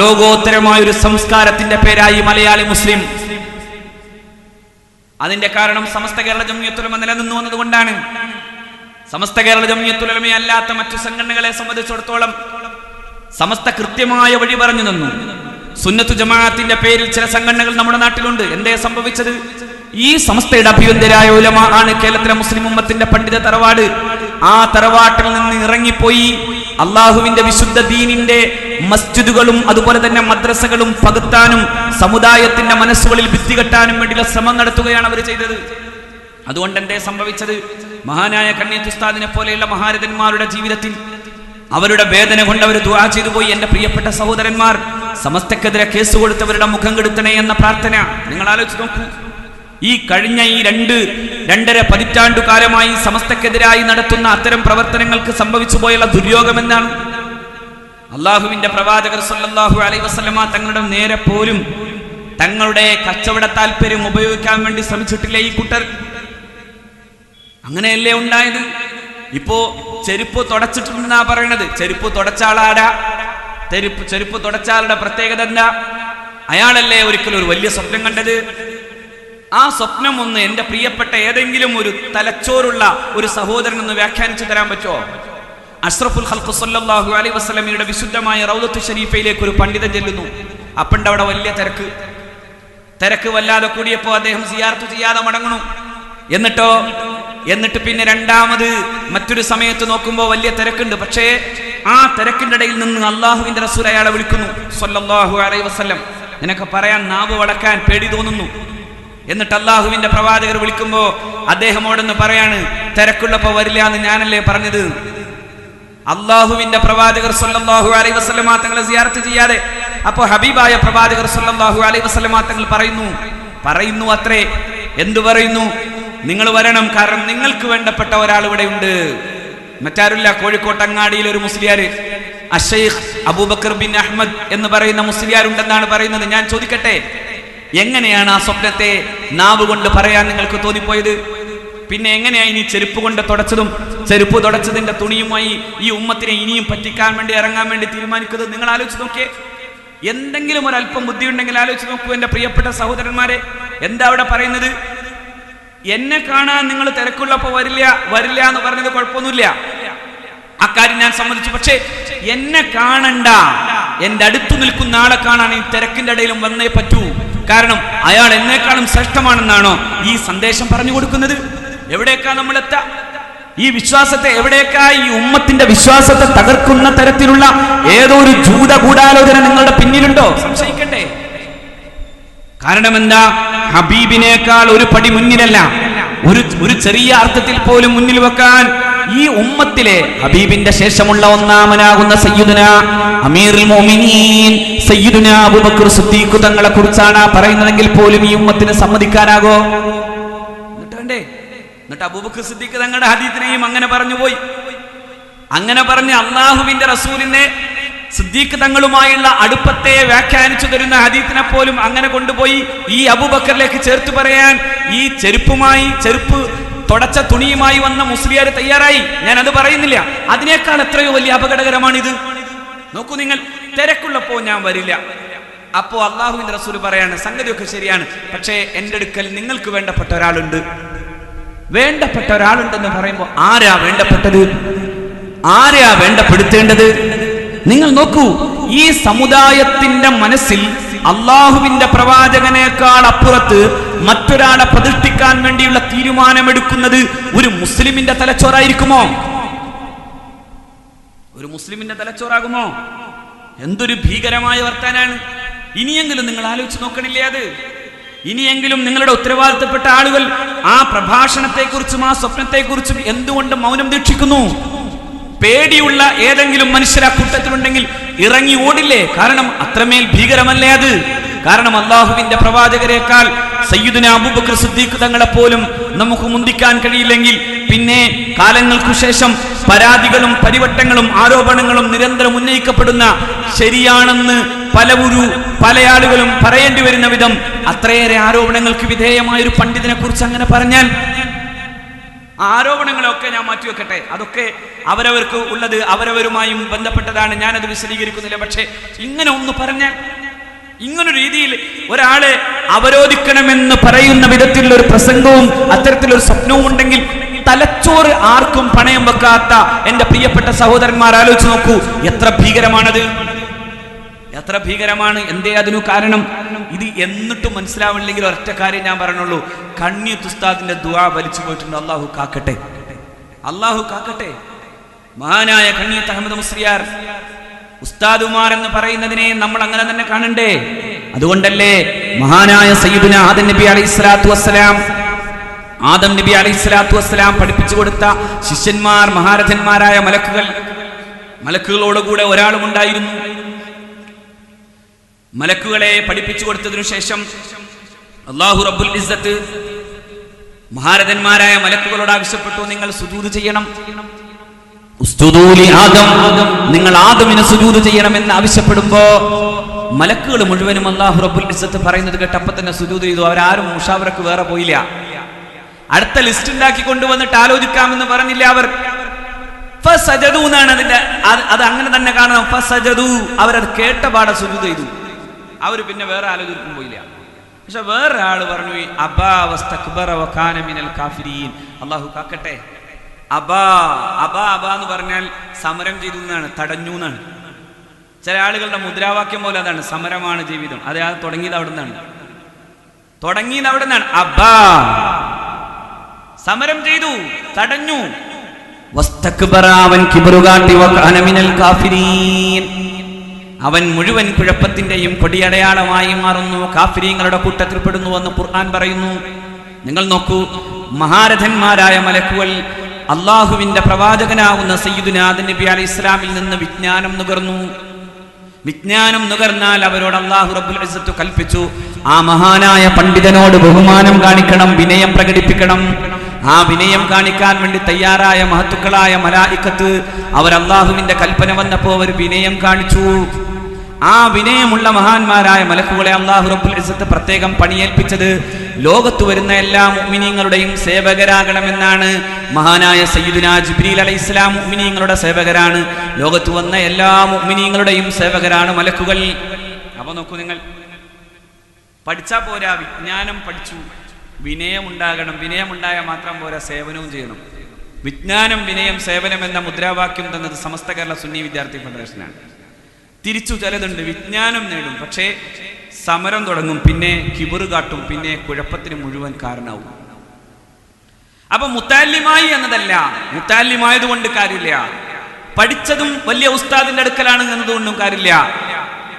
Speaker 1: ലോകോത്തരമായ ഒരു സംസ്കാരത്തിന്റെ പേരായി മലയാളി മുസ്ലിം. അതിന്റെ കാരണം സമസ്ത കേരള ജംഇയ്യത്തുൽ ഉലമ നിലനിന്നു എന്നതുകൊണ്ടാണ്. സമസ്ത കേരള ജംഇയ്യത്തുൽ ഉലമ അല്ലാത്ത മറ്റു സംഘടനകളെ സംബന്ധിച്ചിടത്തോളം സമസ്ത കൃത്യമായ വഴി പറഞ്ഞു തന്നു. സുന്നത്തു ജമാഅത്തിന്റെ പേരിൽ ചില സംഘടനകൾ നമ്മുടെ നാട്ടിലുണ്ട്. എന്തേ സംഭവിച്ചത്? ഈ സമസ്തയുടെ അഭ്യന്തരായ ഉലമ ആണ് കേരളത്തിലെ മുസ്ലിം ഉമ്മത്തിന്റെ പണ്ഡിത തറവാട്. ആ തറവാട്ടിൽ നിന്ന് ഇറങ്ങിപ്പോയി അള്ളാഹുവിന്റെ വിശുദ്ധ ദീനിന്റെ മസ്ജിദുകളും അതുപോലെ തന്നെ മദ്രസകളും പകുത്താനും സമുദായത്തിന്റെ മനസ്സുകളിൽ ഭിത്തി കെട്ടാനും വേണ്ടിയുള്ള ശ്രമം നടത്തുകയാണ് അവർ ചെയ്തത്. അതുകൊണ്ട് എന്തേ സംഭവിച്ചത്? മഹാനായ കണ്ണിയത്ത് ഉസ്താദിനെ പോലെയുള്ള മഹാരഥന്മാരുടെ ജീവിതത്തിൽ അവരുടെ വേദന കൊണ്ട് അവർ ദുആ ചെയ്തു പോയി. എന്റെ പ്രിയപ്പെട്ട സഹോദരന്മാർ, സമസ്തക്കെതിരെ കേസ് കൊടുത്തവരുടെ മുഖം കെടുത്തണേ എന്ന പ്രാർത്ഥന നിങ്ങൾ ആലോചിച്ച് നോക്കൂ. ഈ കഴിഞ്ഞ 2.5 പതിറ്റാണ്ടുകാലമായി സമസ്തക്കെതിരായി നടത്തുന്ന അത്തരം പ്രവർത്തനങ്ങൾക്ക് സംഭവിച്ചു പോയുള്ള ദുര്യോഗം എന്നാണ്. അള്ളാഹുവിന്റെ പ്രവാചകർ സല്ലല്ലാഹു അലൈഹി വസല്ലമ തങ്ങളുടെ നേരെ പോലും തങ്ങളുടെ കച്ചവട താല്പര്യം ഉപയോഗിക്കാൻ വേണ്ടി ശ്രമിച്ചിട്ടില്ല ഈ കൂട്ടർ. അങ്ങനെയല്ലേ ഉണ്ടായത്? ഇപ്പോ ചെരുപ്പ് തുടച്ചിട്ടുണ്ടെന്നാ പറയണത്. ചെരുപ്പ് തുടച്ചാളാടാ? ചെരുപ്പ് തുടച്ചാളുടെ പ്രത്യേകത എന്താ? അയാളല്ലേ ഒരിക്കലും ഒരു വലിയ സ്വപ്നം കണ്ടത്? ആ സ്വപ്നം ഒന്ന് എന്റെ പ്രിയപ്പെട്ട ഏതെങ്കിലും ഒരു തലച്ചോറുള്ള ഒരു സഹോദരൻ ഒന്ന് വ്യാഖ്യാനിച്ചു തരാൻ പറ്റുമോ? അഷ്റഫുൽ ഖൽഖ് സല്ലല്ലാഹു അലൈഹി വസല്ലമയുടെ വിശുദ്ധമായ റൗദത്തു ശരീഫയിലേക്ക് ഒരു പണ്ഡിതൻ ചെല്ലുന്നു. അപ്പണ്ട് അവിടെ വലിയ തിരക്ക് വല്ലാതെ കൂടിയപ്പോ അദ്ദേഹം സിയാറത്ത് ചെയ്യാതെ മടങ്ങുന്നു. എന്നിട്ട് പിന്നെ രണ്ടാമത് മറ്റൊരു സമയത്ത് നോക്കുമ്പോൾ വലിയ തിരക്കുണ്ട്. പക്ഷേ ആ തിരക്കിന്റെ ഇടയിൽ നിന്ന് അള്ളാഹുവിന്റെ റസൂൽ അയാളെ വിളിക്കുന്നു സല്ലല്ലാഹു അലൈഹി വസല്ലം. നിനക്ക് പറയാൻ നാവ് വളക്കാൻ പേടി തോന്നുന്നു. എന്നിട്ട് അള്ളാഹുവിന്റെ പ്രവാചകർ വിളിക്കുമ്പോ അദ്ദേഹം ഓടുന്ന് പറയാണ്, തിരക്കുള്ളപ്പോ വരില്ല എന്ന് ഞാനല്ലേ പറഞ്ഞത്. അള്ളാഹുവിന്റെ പ്രവാചകർ സല്ലല്ലാഹു അലൈഹി വസല്ലമ തങ്ങളെ സിയാറത്ത് ചെയ്യാതെ അപ്പോ ഹബീബായ പ്രവാചകർ സല്ലല്ലാഹു അലൈഹി വസല്ലമ തങ്ങൾ പറയുന്നു അത്രേ. എന്തു പറയുന്നു? നിങ്ങൾ വരണം, കാരണം നിങ്ങൾക്ക് വേണ്ടപ്പെട്ട ഒരാൾ ഇവിടെ ഉണ്ട്. മറ്റാരുമില്ല. കോഴിക്കോട്ടങ്ങാടിയിൽ ഒരു മുസ്ലിയാർ അഷൈഖ് അബൂബക്കർ ബിൻ അഹ്മദ് എന്ന് പറയുന്ന മുസ്ലിയാർ ഉണ്ടെന്നാണ് പറയുന്നത്. ഞാൻ ചോദിക്കട്ടെ, എങ്ങനെയാണ് ആ സ്വപ്നത്തെ നാവ് കൊണ്ട് പറയാൻ നിങ്ങൾക്ക് തോന്നിപ്പോയത്? പിന്നെ എങ്ങനെയാണ് ഇനി ചെരുപ്പ് കൊണ്ട് തുടച്ചതും ചെരുപ്പ് തുടച്ചതിന്റെ തുണിയുമായി ഈ ഉമ്മത്തിനെ ഇനിയും പറ്റിക്കാൻ വേണ്ടി ഇറങ്ങാൻ വേണ്ടി തീരുമാനിക്കുന്നത്? നിങ്ങൾ ആലോചിച്ച് നോക്കിയേ. എന്തെങ്കിലും ഒരല്പം ബുദ്ധി ഉണ്ടെങ്കിൽ ആലോചിച്ച് നോക്കൂ എന്റെ പ്രിയപ്പെട്ട സഹോദരന്മാരെ. എന്താ അവിടെ പറയുന്നത്? എന്നെ കാണാൻ നിങ്ങൾ തിരക്കുള്ളപ്പോ വരില്ല എന്ന് പറഞ്ഞത് കുഴപ്പമൊന്നുമില്ല, അക്കാര്യം ഞാൻ സമ്മതിച്ചു. പക്ഷേ എന്നെ കാണണ്ട, എന്റെ അടുത്തു നിൽക്കുന്ന ആളെ കാണാൻ ഈ തിരക്കിന്റെ ഇടയിലും വന്നേ പറ്റൂ. കാരണം അയാൾ എന്നെക്കാളും ശ്രേഷ്ഠമാണെന്നാണോ ഈ സന്ദേശം പറഞ്ഞു കൊടുക്കുന്നത്? എവിടേക്കാ നമ്മൾ എത്താ? ഈ വിശ്വാസത്തെ എവിടേക്കാ? ഈ ഉമ്മത്തിന്റെ വിശ്വാസത്തെ തകർക്കുന്ന തരത്തിലുള്ള ഏതോ ഒരു ജൂത ഗൂഢാലോചന നിങ്ങളുടെ പിന്നിലുണ്ടോ? സംശയിക്കട്ടെ. കാരണം എന്താ? ഹബീബിനേക്കാൾ ഒരു പടി മുന്നിലല്ല, ഒരു ചെറിയ അർത്ഥത്തിൽ പോലും മുന്നിൽ വെക്കാൻ ഈ ഉമ്മത്തിലെ ഹബീബിന്റെ ശേഷമുള്ള ഒന്നാമനാകുന്ന സയ്യിദുന അമീറുൽ മുഅ്മിനീൻ സയ്യിദുന അബൂബക്കർ സിദ്ദീഖ് തങ്ങളെ കുറിച്ചാണ് പറയുന്നതെങ്കിൽ പോലും ഈ ഉമ്മത്തിന് സമ്മതിക്കാനാകോ? എന്നിട്ട് അബൂബക്കർ സിദ്ദീഖ് തങ്ങളുടെ ഹദീസിനെയും അങ്ങനെ പറഞ്ഞു പോയി. അങ്ങനെ പറഞ്ഞ് അള്ളാഹുവിന്റെ റസൂലിനെ സിദ്ദീഖ് തങ്ങളുമായുള്ള അടുപ്പത്തെ വ്യാഖ്യാനിച്ചു തരുന്ന ഹദീസിനെ പോലും അങ്ങനെ കൊണ്ടുപോയി ഈ അബൂബക്കറിലേക്ക് ചേർത്ത് പറയാൻ ഈ ചെരുപ്പ് തുടച്ച തുണിയുമായി വന്ന മുസ്ലിയാർ തയ്യാറായി. ഞാൻ അത് പറയുന്നില്ല. അതിനേക്കാൾ എത്രയോ വലിയ അപകടകരമാണിത്. നോക്കൂ നിങ്ങൾ, തിരക്കുള്ളപ്പോ ഞാൻ വരില്ല. അപ്പോ അള്ളാഹുവിന്റെ റസൂൽ പറയാണ്, സംഗതിയൊക്കെ ശരിയാണ്, പക്ഷേ എന്റെ അടുക്കൽ നിങ്ങൾക്ക് വേണ്ടപ്പെട്ട ഒരാളുണ്ടെന്ന് പറയുമ്പോ ആരാ വേണ്ടപ്പെട്ടത്? ആരാ വേണ്ടപ്പെടുത്തേണ്ടത്? നിങ്ങൾ നോക്കൂ, ഈ സമുദായത്തിന്റെ മനസ്സിൽ അള്ളാഹുവിന്റെ പ്രവാചകനേക്കാൾ അപ്പുറത്ത് മറ്റൊരാളെ പ്രതിഷ്ഠിക്കാൻ വേണ്ടിയുള്ള തീരുമാനമെടുക്കുന്നത് ഒരു മുസ്ലിമിന്റെ തലച്ചോറായിരിക്കുമോ? ഒരു മുസ്ലിമിന്റെ തലച്ചോറാകുമോ? എന്തൊരു ഭീകരമായ വർത്താനാണ്. ഇനിയെങ്കിലും നിങ്ങൾ ആലോചിച്ച് നോക്കണില്ലേ അത്? ഇനിയെങ്കിലും നിങ്ങളുടെ ഉത്തരവാദിത്തപ്പെട്ട ആളുകൾ ആ പ്രഭാഷണത്തെക്കുറിച്ചും ആ സ്വപ്നത്തെക്കുറിച്ചും എന്തുകൊണ്ട് മൗനം ദീക്ഷിക്കുന്നു? പേടിയുള്ള ഏതെങ്കിലും മനുഷ്യർ ആ കൂട്ടത്തിലുണ്ടെങ്കിൽ ഇറങ്ങി ഓടില്ലേ? കാരണം അത്രമേൽ ഭീകരമല്ലേ അത്? കാരണം അള്ളാഹുവിന്റെ പ്രവാചകരെക്കാൾ സയ്യിദുന അബൂബക്കർ സിദ്ദീഖ് തങ്ങളെ പോലും നമുക്ക് മുന്തിക്കാൻ കഴിയില്ലെങ്കിൽ പിന്നെ കാലങ്ങൾക്കു ശേഷം പരാതികളും പരിവട്ടങ്ങളും ആരോപണങ്ങളും നിരന്തരം ഉന്നയിക്കപ്പെടുന്ന, ശരിയാണെന്ന് പല ആളുകളും പറയേണ്ടി വരുന്ന വിധം അത്രയേറെ ആരോപണങ്ങൾക്ക് വിധേയമായ ഒരു പണ്ഡിതനെ കുറിച്ച് അങ്ങനെ പറഞ്ഞാൽ, ആരോപണങ്ങളൊക്കെ ഞാൻ മാറ്റിവെക്കട്ടെ, അതൊക്കെ അവരവർക്ക് ഉള്ളത് അവരവരുമായും ബന്ധപ്പെട്ടതാണ്, ഞാനത് വിശദീകരിക്കുന്നില്ല. പക്ഷെ ഇങ്ങനെ ഒന്ന് പറഞ്ഞാൽ, ഇങ്ങനൊരു രീതിയിൽ ഒരാളെ അവരോധിക്കണമെന്ന് പറയുന്ന വിധത്തിലുള്ള ഒരു പ്രസംഗവും അത്തരത്തിലൊരു സ്വപ്നവും ഉണ്ടെങ്കിൽ തലച്ചോറ് ആർക്കും പണയം വെക്കാത്ത എന്റെ പ്രിയപ്പെട്ട സഹോദരന്മാർ ആലോചിച്ച് നോക്കൂ, എത്ര ഭീകരമാണത്, എത്ര ഭീകരമാണ്! എന്തേ അതിനു കാരണം? ഇത് എന്നിട്ടും മനസ്സിലാവണമെങ്കിൽ ഒരൊറ്റ കാര്യം ഞാൻ പറഞ്ഞുള്ളൂ. കണ്ണിയത്ത് ഉസ്താദിന്റെ ദുആ വലിച്ചു പോയിട്ടുണ്ട്. അള്ളാഹു കാക്കട്ടെ, അള്ളാഹു കാക്കട്ടെ. മഹാനായ കണ്ണിയത്ത് അഹമ്മദ് മുസ്ലിയാർ ഉസ്താദുമാർ എന്ന് പറയുന്നതിനെ നമ്മൾ അങ്ങനെ തന്നെ കാണണ്ടേ? അതുകൊണ്ടല്ലേ മഹാനായ സയ്യിദുന ആദം നബി അലൈഹിസ്സലാത്തു വസ്സലാം പഠിപ്പിച്ചു കൊടുത്ത ശിഷ്യന്മാർ, മഹാരഥന്മാരായ മലക്കുകളോടുകൂടെ ഒരാളും ഉണ്ടായിരുന്നു. മലക്കുകളെ പഠിപ്പിച്ചു കൊടുത്തതിനു ശേഷം അല്ലാഹു റബ്ബുൽ ഇസ്സത്ത് മഹാരഥന്മാരായ മലക്കുകളോട് ആവശ്യപ്പെട്ടു, നിങ്ങൾ സുജൂദ് ചെയ്യണം, നിങ്ങൾ ആദമിന് സുജൂദ് ചെയ്യണമെന്ന് ആവശ്യപ്പെടുമ്പോ മലക്കുകൾ മുഴുവനും അല്ലാഹു റബ്ബുൽ ഇസ്സത്ത് പറയുന്നത് കേട്ടപ്പോ തന്നെ സുജൂദ് ചെയ്തു. അവരാരും മുഷാവറക്ക് വേറെ പോയില്ല. അടുത്ത ലിസ്റ്റ് ഉണ്ടാക്കി കൊണ്ടുവന്നിട്ട് ആലോചിക്കാമെന്ന് പറഞ്ഞില്ല. അവർ ഫസജദു എന്നാണ് അത് അങ്ങനെ തന്നെ കാണണം. ഫസജദു, അവരത് കേട്ട പാടെ സുജൂദ് ചെയ്തു. അവർ പിന്നെ വേറെ ആലോചിക്കാൻ പോയില്ല. പക്ഷെ വേറെ ആള് പറഞ്ഞു, അബാ വസ്തക്ബറ വകാന മിനൽ കാഫിരീൻ. അല്ലാഹു കാക്കട്ടെ. അബാ എന്ന് പറഞ്ഞാൽ സമരം ചെയ്തു എന്നാണ്, തടഞ്ഞു എന്നാണ്. ചില ആളുകളുടെ മുദ്രാവാക്യം പോലെ അതാണ്, സമരമാണ് ജീവിതം. അത് തുടങ്ങിയത് അവിടെ നിന്നാണ്. അബാ, സമരം ചെയ്തു, തടഞ്ഞു. വസ്തക്ബറ, അവൻ കിബറുകാട്ടി, വകാന മിനൽ കാഫിരീൻ, അവൻ മുഴുവൻ കുഴപ്പത്തിന്റെയും കൊടിയടയാളമായി മാറുന്നു, കാഫിരീങ്ങളുടെ കൂട്ടത്തിൽപ്പെടുന്നുവെന്ന് ഖുർആൻ പറയുന്നു. നിങ്ങൾ നോക്കൂ, മഹാരഥന്മാരായ മലക്കുകൾ അള്ളാഹുവിന്റെ പ്രവാചകനാവുന്ന സയ്യിദുനാ ആദം നബി അലൈഹിസ്സലാമിൽ നിന്ന് വിജ്ഞാനം നുകർന്നു. വിജ്ഞാനം നുകർന്നാൽ അവരോട് അല്ലാഹു റബ്ബുൽ ഇസ്സത്ത് കൽപ്പിച്ചു, ആ മഹാനായ പണ്ഡിതനോട് ബഹുമാനം കാണിക്കണം, വിനയം പ്രകടിപ്പിക്കണം. ആ വിനയം കാണിക്കാൻ വേണ്ടി തയ്യാറായ മഹത്തുക്കളായ മലായിക്കത്ത് അവർ അള്ളാഹുവിന്റെ കൽപ്പന വന്നപ്പോൾ അവർ വിനയം കാണിച്ചു. ആ വിനയമുള്ള മഹാന്മാരായ മലക്കുകളെ അല്ലാഹു റബ്ബുൽ ഇസ്സത്ത് പ്രത്യേകം പണിയേൽപ്പിച്ചത് ലോകത്ത് വരുന്ന എല്ലാ മുഅ്മിനീങ്ങളുടെയും സേവകരാകണമെന്നാണ്. മഹാനായ സയ്യിദുനാ ജിബ്രീൽ അലൈഹിസ്സലാം മുഅ്മിനീങ്ങളുടെ സേവകരാണ്. ലോകത്ത് വന്ന എല്ലാ മുഅ്മിനീങ്ങളുടെയും സേവകരാണ് മലക്കുകൾ. അപ്പൊ നോക്കൂ, നിങ്ങൾ പഠിച്ചാ പോരാ, വിജ്ഞാനം പഠിച്ചു, വിനയം ഉണ്ടാകണം. വിനയമുണ്ടായ മാത്രം പോരാ, സേവനവും ചെയ്യണം. വിജ്ഞാനം, വിനയം, സേവനം എന്ന മുദ്രാവാക്യം തന്നത് സമസ്ത കേരള സുന്നി വിദ്യാർത്ഥി ഫെഡറേഷനാണ്. തിരിച്ചു ചിലതുണ്ട്, വിജ്ഞാനം നേടും, പക്ഷേ സമരം തുടങ്ങും, പിന്നെ കിബറ് കാട്ടും, പിന്നെ കുഴപ്പത്തിന് മുഴുവൻ കാരണമാവും. അപ്പൊ മുത്താലിമായി എന്നതല്ല, മുത്താലിമായതുകൊണ്ട് കാര്യമില്ല. പഠിച്ചതും വലിയ ഉസ്താദിന്റെ അടുക്കലാണ് എന്നതുകൊണ്ടും കാര്യമില്ല.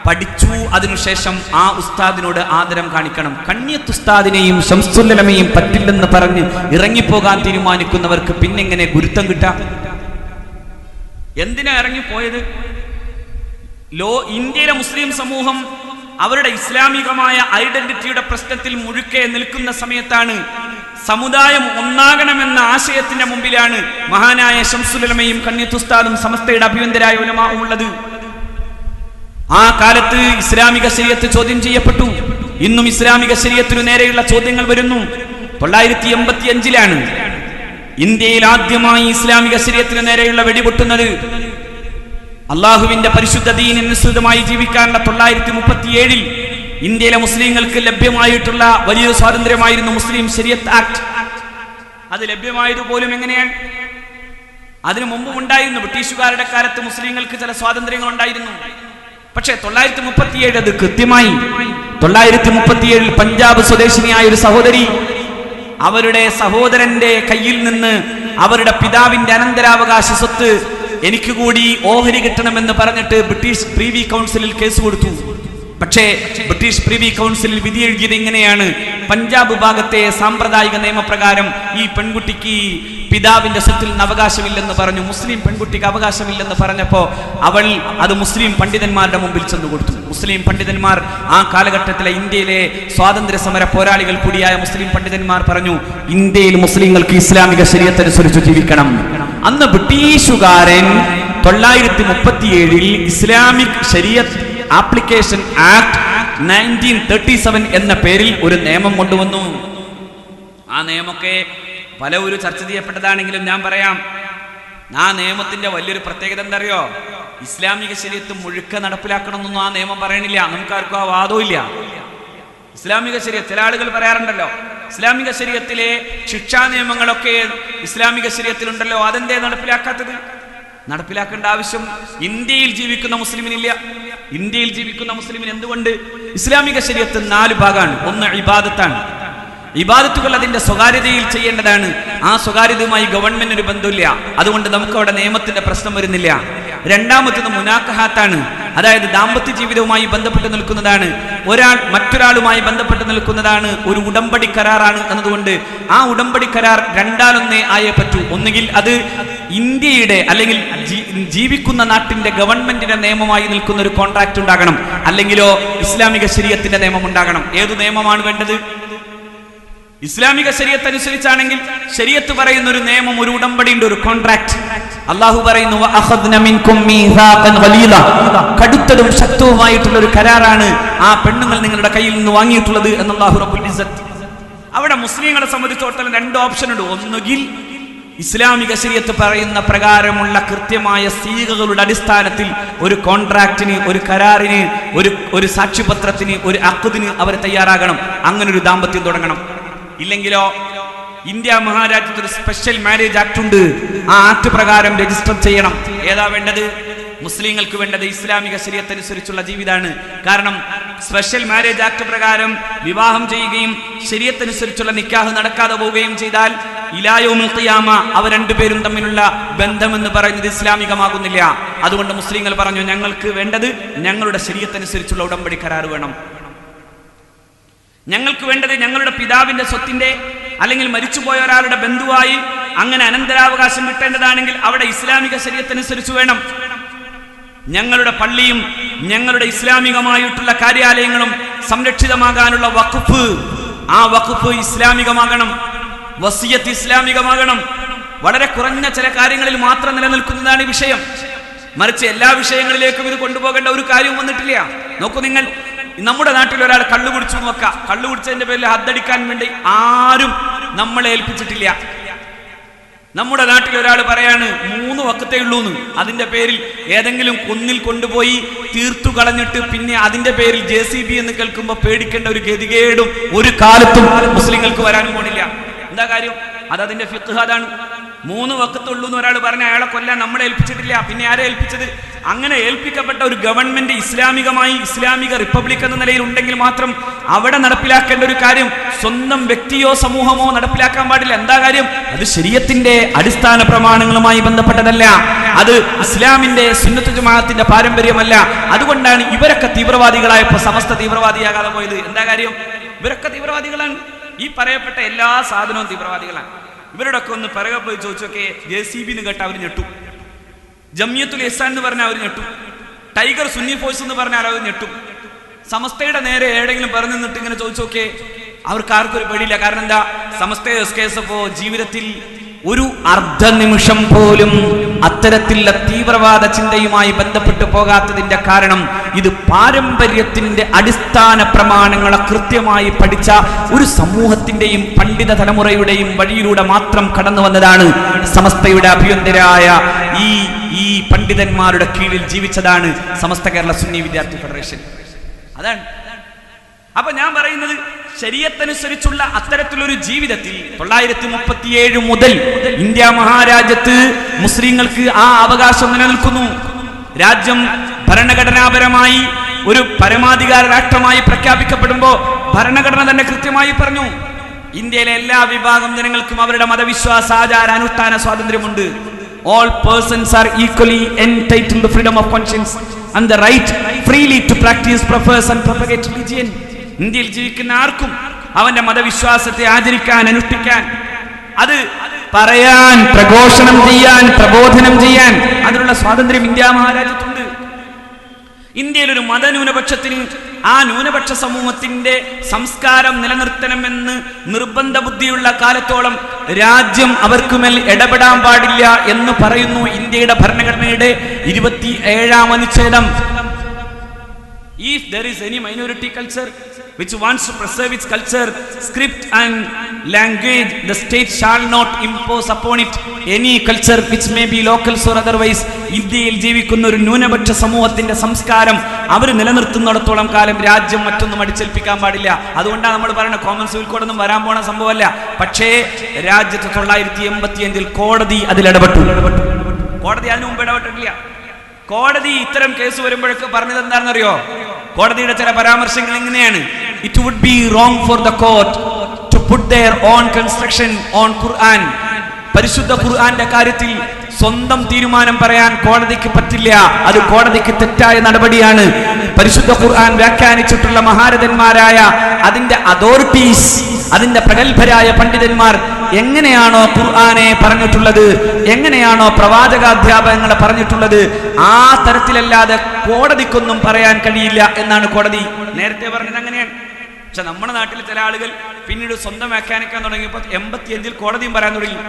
Speaker 1: പഠിച്ചു, അതിനുശേഷം ആ ഉസ്താദിനോട് ആദരം കാണിക്കണം. കണ്ണിയത്ത് ഉസ്താദിനെയും ശംസുൽ ഉലമയെയും പറ്റില്ലെന്ന് പറഞ്ഞ് ഇറങ്ങിപ്പോകാൻ തീരുമാനിക്കുന്നവർക്ക് പിന്നെങ്ങനെ ഗുരുത്വം കിട്ടാം? എന്തിനാ ഇറങ്ങിപ്പോയത്? ഇന്ത്യയിലെ മുസ്ലിം സമൂഹം അവരുടെ ഇസ്ലാമികമായ ഐഡന്റിറ്റിയുടെ പ്രശ്നത്തിൽ മുഴുക്കെ നിൽക്കുന്ന സമയത്താണ്, സമുദായം ഒന്നാകണമെന്ന ആശയത്തിന്റെ മുമ്പിലാണ് മഹാനായ ശംസുൽ ഉലമയും കണ്ണിയത്ത് ഉസ്താദും സമസ്തയുടെ അഭിവന്ദരായ ഉലമാവും ഉള്ളത്. ആ കാലത്ത് ഇസ്ലാമിക ശരീഅത്ത് ചോദ്യം ചെയ്യപ്പെട്ടു. ഇന്നും ഇസ്ലാമിക ശരീഅത്തിനു നേരെയുള്ള ചോദ്യങ്ങൾ വരുന്നു. 985-ലാണ് ഇന്ത്യയിൽ ആദ്യമായി ഇസ്ലാമിക ശരീഅത്തിന് നേരെയുള്ള വെടിപൊട്ടുന്നത്. അള്ളാഹുവിന്റെ പരിശുദ്ധ ദീനിനനുസൃതമായി ജീവിക്കാനുള്ള 937-ൽ ഇന്ത്യയിലെ മുസ്ലിങ്ങൾക്ക് ലഭ്യമായിട്ടുള്ള വലിയൊരു സ്വാതന്ത്ര്യമായിരുന്നു മുസ്ലിം ശരീഅത്ത് ആക്ട്. അത് ലഭ്യമായതുപോലും എങ്ങനെയാണ്? അതിനു മുമ്പും ഉണ്ടായിരുന്നു. ബ്രിട്ടീഷുകാരുടെ കാലത്ത് മുസ്ലിങ്ങൾക്ക് ചില സ്വാതന്ത്ര്യങ്ങൾ ഉണ്ടായിരുന്നു. പക്ഷേ 937 അത് കൃത്യമായി. 937-ൽ പഞ്ചാബ് സ്വദേശിനിയായ ഒരു സഹോദരി അവരുടെ സഹോദരന്റെ കയ്യിൽ നിന്ന് അവരുടെ പിതാവിന്റെ അനന്തരാവകാശ സ്വത്ത് എനിക്ക് കൂടി ഓഹരി കിട്ടണമെന്ന് പറഞ്ഞിട്ട് ബ്രിട്ടീഷ് പ്രീവി കൗൺസിലിൽ കേസ് കൊടുത്തു. പക്ഷേ ബ്രിട്ടീഷ് പ്രീവി കൗൺസിലിൽ വിധി എഴുതിയത് ഇങ്ങനെയാണ്: പഞ്ചാബ് ഭാഗത്തെ സാമ്പ്രദായിക നിയമപ്രകാരം ഈ പെൺകുട്ടിക്ക് പിതാവിന്റെ സ്വത്തിൽ നിന്ന് അവകാശമില്ലെന്ന് പറഞ്ഞു. മുസ്ലിം പെൺകുട്ടിക്ക് അവകാശമില്ലെന്ന് പറഞ്ഞപ്പോൾ അവൾ അത് മുസ്ലിം പണ്ഡിതന്മാരുടെ മുമ്പിൽ ചെന്നു കൊടുത്തു. മുസ്ലിം പണ്ഡിതന്മാർ, ആ കാലഘട്ടത്തിലെ ഇന്ത്യയിലെ സ്വാതന്ത്ര്യ സമര പോരാളികൾ കൂടിയായ മുസ്ലിം പണ്ഡിതന്മാർ പറഞ്ഞു, ഇന്ത്യയിൽ മുസ്ലിങ്ങൾക്ക് ഇസ്ലാമിക ശരീഅത്ത് അനുസരിച്ച് ജീവിക്കണം. അന്ന് ബ്രിട്ടീഷുകാരൻ 937-ൽ ഇസ്ലാമിക് ശരീഅത്ത് ആപ്ലിക്കേഷൻ ആക്ട് 1937 എന്ന പേരിൽ ഒരു നിയമം കൊണ്ടുവന്നു. ആ നിയമമൊക്കെ പലവരും ചർച്ച ചെയ്യപ്പെട്ടതാണെങ്കിലും ഞാൻ പറയാം, ആ നിയമത്തിന്റെ വലിയൊരു പ്രത്യേകത എന്താ അറിയോ? ഇസ്ലാമിക ശരീഅത്ത് മുഴുക്ക നടപ്പിലാക്കണമെന്നൊന്നും ആ നിയമം പറയണില്ല. നമുക്കാർക്കും ആ വാദവും ഇല്ല. ഇസ്ലാമിക ശരീഅത്ത്, ചില ആളുകൾ പറയാറുണ്ടല്ലോ, ഇസ്ലാമിക ശരീഅത്തിലെ ശിക്ഷാ നിയമങ്ങളൊക്കെ ഇസ്ലാമിക ശരീഅത്തിലുണ്ടല്ലോ, അതെന്തേ നടപ്പിലാക്കാത്തത്? നടപ്പിലാക്കേണ്ട ആവശ്യം ഇന്ത്യയിൽ ജീവിക്കുന്ന മുസ്ലിമിനില്ല. ഇന്ത്യയിൽ ജീവിക്കുന്ന മുസ്ലിമിന് എന്തുകൊണ്ട്? ഇസ്ലാമിക ശരീഅത്ത് 4 ഭാഗമാണ്. ഒന്ന് ഇബാദത്താണ്. ഇബാദത്തുകൾ അതിന്റെ സ്വകാര്യതയിൽ ചെയ്യേണ്ടതാണ്. ആ സ്വകാര്യതയുമായി ഗവൺമെന്റിന് ഒരു ബന്ധമില്ല, അതുകൊണ്ട് നമുക്ക് അവിടെ നിയമത്തിന്റെ പ്രശ്നം വരുന്നില്ല. രണ്ടാമത്തേത് മുനാക്കഹാത്താണ്, അതായത് ദാമ്പത്യ ജീവിതവുമായി ബന്ധപ്പെട്ട് നിൽക്കുന്നതാണ്. ഒരാൾ മറ്റൊരാളുമായി ബന്ധപ്പെട്ട് നിൽക്കുന്നതാണ്, ഒരു ഉടമ്പടി കരാറാണ് എന്നതുകൊണ്ട് ആ ഉടമ്പടി കരാർ രണ്ടാലൊന്നേ ആയേ പറ്റൂ. ഒന്നുകിൽ അത് ഇന്ത്യയുടെ അല്ലെങ്കിൽ ജീവിക്കുന്ന നാട്ടിന്റെ ഗവൺമെന്റിന്റെ നിയമമായി നിൽക്കുന്ന ഒരു കോൺട്രാക്ട് ഉണ്ടാകണം, അല്ലെങ്കിലോ ഇസ്ലാമിക ശരീഅത്തിന്റെ നിയമം ഉണ്ടാകണം. ഏതു നിയമമാണ് വേണ്ടത്? ഇസ്ലാമിക ശരീഅത്ത് അനുസരിച്ചാണെങ്കിൽ ശരീഅത്ത് പറയുന്ന ഒരു നിയമം, ഒരു ഉടമ്പടിയുണ്ട്, ഒരു കോൺട്രാക്ട്. അല്ലാഹു പറയുന്നു വഅഖദ്ന മിൻകും മീസാഖൻ ഗലീദ, കടുത്തതും ശക്തവുമായിട്ടുള്ള ഒരു കരാറാണ് ആ പെണ്ണുങ്ങൾ നിങ്ങളുടെ കയ്യിൽ നിന്ന് വാങ്ങിയിട്ടുള്ളത് എന്ന് അല്ലാഹു റബ്ബുൽ ഇസ്സത്ത്. അവിടെ മുസ്ലിങ്ങളെ സംബന്ധിച്ചിടത്തോളം 2 ഓപ്ഷൻ ഉണ്ട്. ഒന്നുകിൽ ഇസ്ലാമിക ശരീഅത്ത് പറയുന്ന പ്രകാരമുള്ള കൃത്യമായ സീഗകളുടെ അടിസ്ഥാനത്തിൽ ഒരു കോൺട്രാക്റ്റിന്, ഒരു കരാറിന്, ഒരു സാക്ഷ്യപത്രത്തിന്, ഒരു അഖ്ദിന് അവർ തയ്യാറാകണം. അങ്ങനെ ഒരു ദാമ്പത്യം തുടങ്ങണം. ഇല്ലെങ്കിലോ ഇന്ത്യ മഹാരാജ്യത്ത് ഒരു സ്പെഷ്യൽ മാരേജ് ആക്ട് ഉണ്ട്, ആ ആക്ട് പ്രകാരം രജിസ്റ്റർ ചെയ്യണം. ഏതാ വേണ്ടത്? മുസ്ലിങ്ങൾക്ക് വേണ്ടത് ഇസ്ലാമിക ശരീഅത്ത് അനുസരിച്ചുള്ള ജീവിതമാണ്. കാരണം സ്പെഷ്യൽ മാരേജ് ആക്ട് പ്രകാരം വിവാഹം ചെയ്യുകയും ശരീഅത്ത് അനുസരിച്ചുള്ള നിക്കാഹ് നടക്കാതെ പോവുകയും ചെയ്താൽ ഇലാ യൗമുൽ ഖിയാമ അവർ രണ്ടുപേരും തമ്മിലുള്ള ബന്ധമെന്ന് പറയുന്നത് ഇസ്ലാമികമാകുന്നില്ല. അതുകൊണ്ട് മുസ്ലിങ്ങൾ പറഞ്ഞു, ഞങ്ങൾക്ക് വേണ്ടത് ഞങ്ങളുടെ ശരീഅത്ത് അനുസരിച്ചുള്ള ഉടമ്പടി കരാർ വേണം. ഞങ്ങൾക്ക് വേണ്ടത് ഞങ്ങളുടെ പിതാവിന്റെ സ്വത്തിന്റെ അല്ലെങ്കിൽ മരിച്ചുപോയ ഒരാളുടെ ബന്ധുവായി അങ്ങനെ അനന്തരാവകാശം കിട്ടേണ്ടതാണെങ്കിൽ അവിടെ ഇസ്ലാമിക ശരീഅത്തനുസരിച്ച് വേണം. ഞങ്ങളുടെ പള്ളിയും ഞങ്ങളുടെ ഇസ്ലാമികമായിട്ടുള്ള കാര്യാലയങ്ങളും സംരക്ഷിതമാകാനുള്ള വഖഫ്, ആ വഖഫ് ഇസ്ലാമികമാകണം. വസിയത്ത് ഇസ്ലാമികമാകണം. വളരെ കുറഞ്ഞ ചില കാര്യങ്ങളിൽ മാത്രം നിലനിൽക്കുന്നതാണ് ഈ വിഷയം. മറിച്ച് എല്ലാ വിഷയങ്ങളിലേക്കും ഇത് കൊണ്ടുപോകേണ്ട ഒരു കാര്യവും വന്നിട്ടില്ല. നോക്കൂ, നിങ്ങൾ നമ്മുടെ നാട്ടിൽ ഒരാൾ കള്ളു കുടിച്ചു നോക്കാം. കള്ളു കുടിച്ചതിന്റെ പേരിൽ ഹദ്ദടിക്കാൻ വേണ്ടി ആരും നമ്മളെ ഏൽപ്പിച്ചിട്ടില്ല. നമ്മുടെ നാട്ടിൽ ഒരാൾ പറയാണ് 3 വക്കത്തേ ഉള്ളൂന്ന്, അതിന്റെ പേരിൽ ഏതെങ്കിലും കുന്നിൽ കൊണ്ടുപോയി തീർത്തു കളഞ്ഞിട്ട് പിന്നെ അതിന്റെ പേരിൽ JCB എന്ന് കേൾക്കുമ്പോൾ പേടിക്കേണ്ട ഒരു ഗതികേടും ഒരു കാലത്തും മുസ്ലിങ്ങൾക്ക് വരാനും പോണില്ല. എന്താ കാര്യം? അതതിന്റെ ഫിഖ് അതാണ്. 3 വക്കത്തുള്ളൂ എന്ന് ഒരാൾ പറഞ്ഞ അയാളെ കൊല്ലാൻ നമ്മളെ ഏൽപ്പിച്ചിട്ടില്ല. പിന്നെ ആരെ ഏൽപ്പിച്ചത്? അങ്ങനെ ഏൽപ്പിക്കപ്പെട്ട ഒരു ഗവൺമെന്റ് ഇസ്ലാമികമായി ഇസ്ലാമിക റിപ്പബ്ലിക് എന്ന നിലയിൽ ഉണ്ടെങ്കിൽ മാത്രം അവിടെ നടപ്പിലാക്കേണ്ട ഒരു കാര്യം സ്വന്തം വ്യക്തിയോ സമൂഹമോ നടപ്പിലാക്കാൻ പാടില്ല. എന്താ കാര്യം? അത് ശരീഅത്തിന്റെ അടിസ്ഥാന പ്രമാണങ്ങളുമായി ബന്ധപ്പെട്ടതല്ല, അത് ഇസ്ലാമിന്റെ സുന്നത്ത് ജമാഅത്തിന്റെ പാരമ്പര്യമല്ല. അതുകൊണ്ടാണ് ഇവരൊക്കെ തീവ്രവാദികളായപ്പോൾ സമസ്ത തീവ്രവാദിയാകാതെ പോയത്. എന്താ കാര്യം? ഇവരൊക്കെ തീവ്രവാദികളാണ്. ഈ പറയപ്പെട്ട എല്ലാ സാധനവും തീവ്രവാദികളാണ്. ഇവരുടെ ഒക്കെ ഒന്ന് പിറകെ പോയി ചോദിച്ചൊക്കെ JCB എന്ന് കേട്ട അവർ ഞെട്ടും, ജമിയത്തുൽ ഇഹ്സാൻ എന്ന് പറഞ്ഞാൽ അവർ ഞെട്ടും, ടൈഗർ സുന്നി ഫോഴ്സ് എന്ന് പറഞ്ഞാൽ അവർ ഞെട്ടും. സമസ്തയുടെ നേരെ ഏടെങ്കിലും പറഞ്ഞു നിന്നിട്ട് ഇങ്ങനെ ചോദിച്ചോക്കെ അവർക്ക് ആർക്കും ഒരു പേടിയില്ല. കാരണം എന്താ? സമസ്ത SKSFO ജീവിതത്തിൽ ഒരു അർദ്ധനിമിഷം പോലും അത്തരത്തിലുള്ള തീവ്രവാദ ചിന്തയുമായി ബന്ധപ്പെട്ടു പോകാത്തതിന്റെ കാരണം ഇത് പാരമ്പര്യത്തിന്റെ അടിസ്ഥാന പ്രമാണങ്ങളെ കൃത്യമായി പഠിച്ച ഒരു സമൂഹത്തിന്റെയും പണ്ഡിത തലമുറയുടെയും വഴിയിലൂടെ മാത്രം കടന്നു വന്നതാണ്. സമസ്തയുടെ അഭ്യന്തരായ ഈ പണ്ഡിതന്മാരുടെ കീഴിൽ ജീവിച്ചതാണ് സമസ്ത കേരള സുന്നി വിദ്യാർത്ഥി ഫെഡറേഷൻ. അതാണ്. അപ്പൊ ഞാൻ പറയുന്നത് ശരീഅത്തനുസരിച്ചുള്ള അത്തരത്തിലൊരു ജീവിതത്തിൽ 937 മുതൽ ഇന്ത്യ മഹാരാജ്യത്ത് മുസ്ലിങ്ങൾക്ക് ആ അവകാശം നിലനിൽക്കുന്നു. രാജ്യം ഭരണഘടനാപരമായി ഒരു പരമാധികാര രാഷ്ട്രമായി പ്രഖ്യാപിക്കപ്പെടുമ്പോൾ ഭരണഘടന തന്നെ കൃത്യമായി പറഞ്ഞു, ഇന്ത്യയിലെ എല്ലാ വിഭാഗം ജനങ്ങൾക്കും അവരുടെ മതവിശ്വാസ ആചാര അനുഷ്ഠാന സ്വാതന്ത്ര്യമുണ്ട്. All persons are equally entitled to freedom of conscience and the right freely to practice, profess and propagate religion. ഇന്ത്യയിൽ ജീവിക്കുന്ന ആർക്കും അവന്റെ മതവിശ്വാസത്തെ ആചരിക്കാൻ, അനുഷ്ഠിക്കാൻ, അത് പറയാൻ, പ്രഘോഷണം ചെയ്യാൻ, പ്രബോധനം ചെയ്യാൻ അതിനുള്ള സ്വാതന്ത്ര്യം ഇന്ത്യ മഹാരാജ്യത്തുണ്ട്. ഇന്ത്യയിൽ ഒരു മതന്യൂനപക്ഷത്തിന് ആ ന്യൂനപക്ഷ സമൂഹത്തിന്റെ സംസ്കാരം നിലനിർത്തണമെന്ന് നിർബന്ധ ബുദ്ധിയുള്ള കാലത്തോളം രാജ്യം അവർക്കുമേൽ ഇടപെടാൻ പാടില്ല എന്ന് പറയുന്നു ഇന്ത്യയുടെ ഭരണഘടനയുടെ 27ാം അനുച്ഛേദം. If there is any minority culture which wants to preserve its culture, script and language, the state shall not impose upon it any culture which may be local or otherwise. ഇന്ത്യയിൽ ജീവിക്കുന്ന ഒരു ന്യൂനപക്ഷ സമൂഹത്തിന്റെ സംസ്കാരം അവർ നിലനിർത്തുന്നിടത്തോളം കാലം രാജ്യം മറ്റൊന്നും അടിച്ചേൽപ്പിക്കാൻ പാടില്ല. അതുകൊണ്ടാണ് നമ്മൾ പറയുന്നത് കോമൺ സിവിൽ കോഡ് ഒന്നും വരാൻ പോണ സംഭവമല്ല. പക്ഷേ രാജ്യത്ത് 985 കോടതി അതിൽ ഇടപെട്ടു. കോടതി അതിനു മുമ്പ് ഇടപെട്ടിട്ടില്ല. കോടതി ഇത്തരം കേസ് വരുമ്പോഴൊക്കെ പറഞ്ഞത് എന്താണെന്നറിയോ? കോടതിയുടെ ചില പരാമർശങ്ങൾ ഇങ്ങനെയാണ്: it would be wrong for the court to put their own construction on Quran. പരിശുദ്ധ ഖുർആന്റെ കാര്യത്തിൽ സ്വന്തം തീരുമാനം പറയാൻ കോടതിക്ക് പറ്റില്ല. അത് കോടതിക്ക് തെറ്റായ നടപടിയാണ്. പരിശുദ്ധ ഖുർആൻ വ്യാഖ്യാനിച്ചിട്ടുള്ള മഹാരഥന്മാരായ അതിന്റെ അതോറിറ്റീസ്, അതിന്റെ പ്രഗത്ഭരായ പണ്ഡിതന്മാർ എങ്ങനെയാണോ ഖുർആനെ പറഞ്ഞിട്ടുള്ളത്, എങ്ങനെയാണോ പ്രവാചകാധ്യാപകങ്ങളെ പറഞ്ഞിട്ടുള്ളത്, ആ തരത്തിലല്ലാതെ കോടതിക്കൊന്നും പറയാൻ കഴിയില്ല എന്നാണ് കോടതി നേരത്തെ പറഞ്ഞത്. അങ്ങനെയാണ്. പക്ഷെ നമ്മുടെ നാട്ടിൽ ചില ആളുകൾ പിന്നീട് സ്വന്തം വ്യാഖ്യാനിക്കാൻ തുടങ്ങിയപ്പോൾ 85 കോടതിയും പറയാൻ തുടങ്ങി.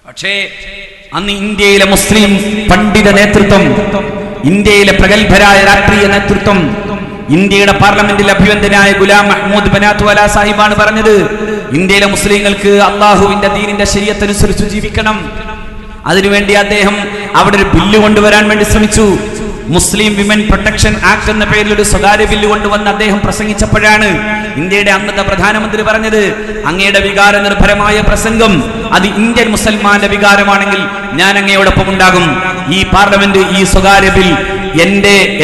Speaker 1: പക്ഷേ അന്ന് ഇന്ത്യയിലെ മുസ്ലിം പണ്ഡിത നേതൃത്വം, ഇന്ത്യയിലെ പ്രഗത്ഭരായ രാഷ്ട്രീയ നേതൃത്വം, ഇന്ത്യയുടെ പാർലമെന്റിൽ അഭിവന്ദനായ ഗുലാം മഹ്മൂദ് ബനാത്വാല സാഹിബാണ് പറഞ്ഞത്, ഇന്ത്യയിലെ മുസ്ലിങ്ങൾക്ക് അള്ളാഹുവിന്റെ ദീനിന്റെ ശരീഅത്തനുസരിച്ച് ജീവിക്കണം. അതിനുവേണ്ടി അദ്ദേഹം അവിടെ ഒരു ബില്ല് കൊണ്ടുവരാൻ വേണ്ടി ശ്രമിച്ചു. മുസ്ലിം വിമൻ പ്രൊട്ടക്ഷൻ ആക്ട് എന്ന പേരിൽ ഒരു സ്വകാര്യ ബില്ല് കൊണ്ടുവന്ന് അദ്ദേഹം പ്രസംഗിച്ചപ്പോഴാണ് ഇന്ത്യയുടെ അന്നത്തെ പ്രധാനമന്ത്രി പറഞ്ഞത്, അങ്ങയുടെ വികാര നിർഭരമായ പ്രസംഗം അത് ഇന്ത്യൻ മുസൽമാന്റെ വികാരമാണെങ്കിൽ ഞാൻ അങ്ങയോടൊപ്പം ഉണ്ടാകും. ഈ പാർലമെന്റ്, ഈ സ്വകാര്യ ബിൽ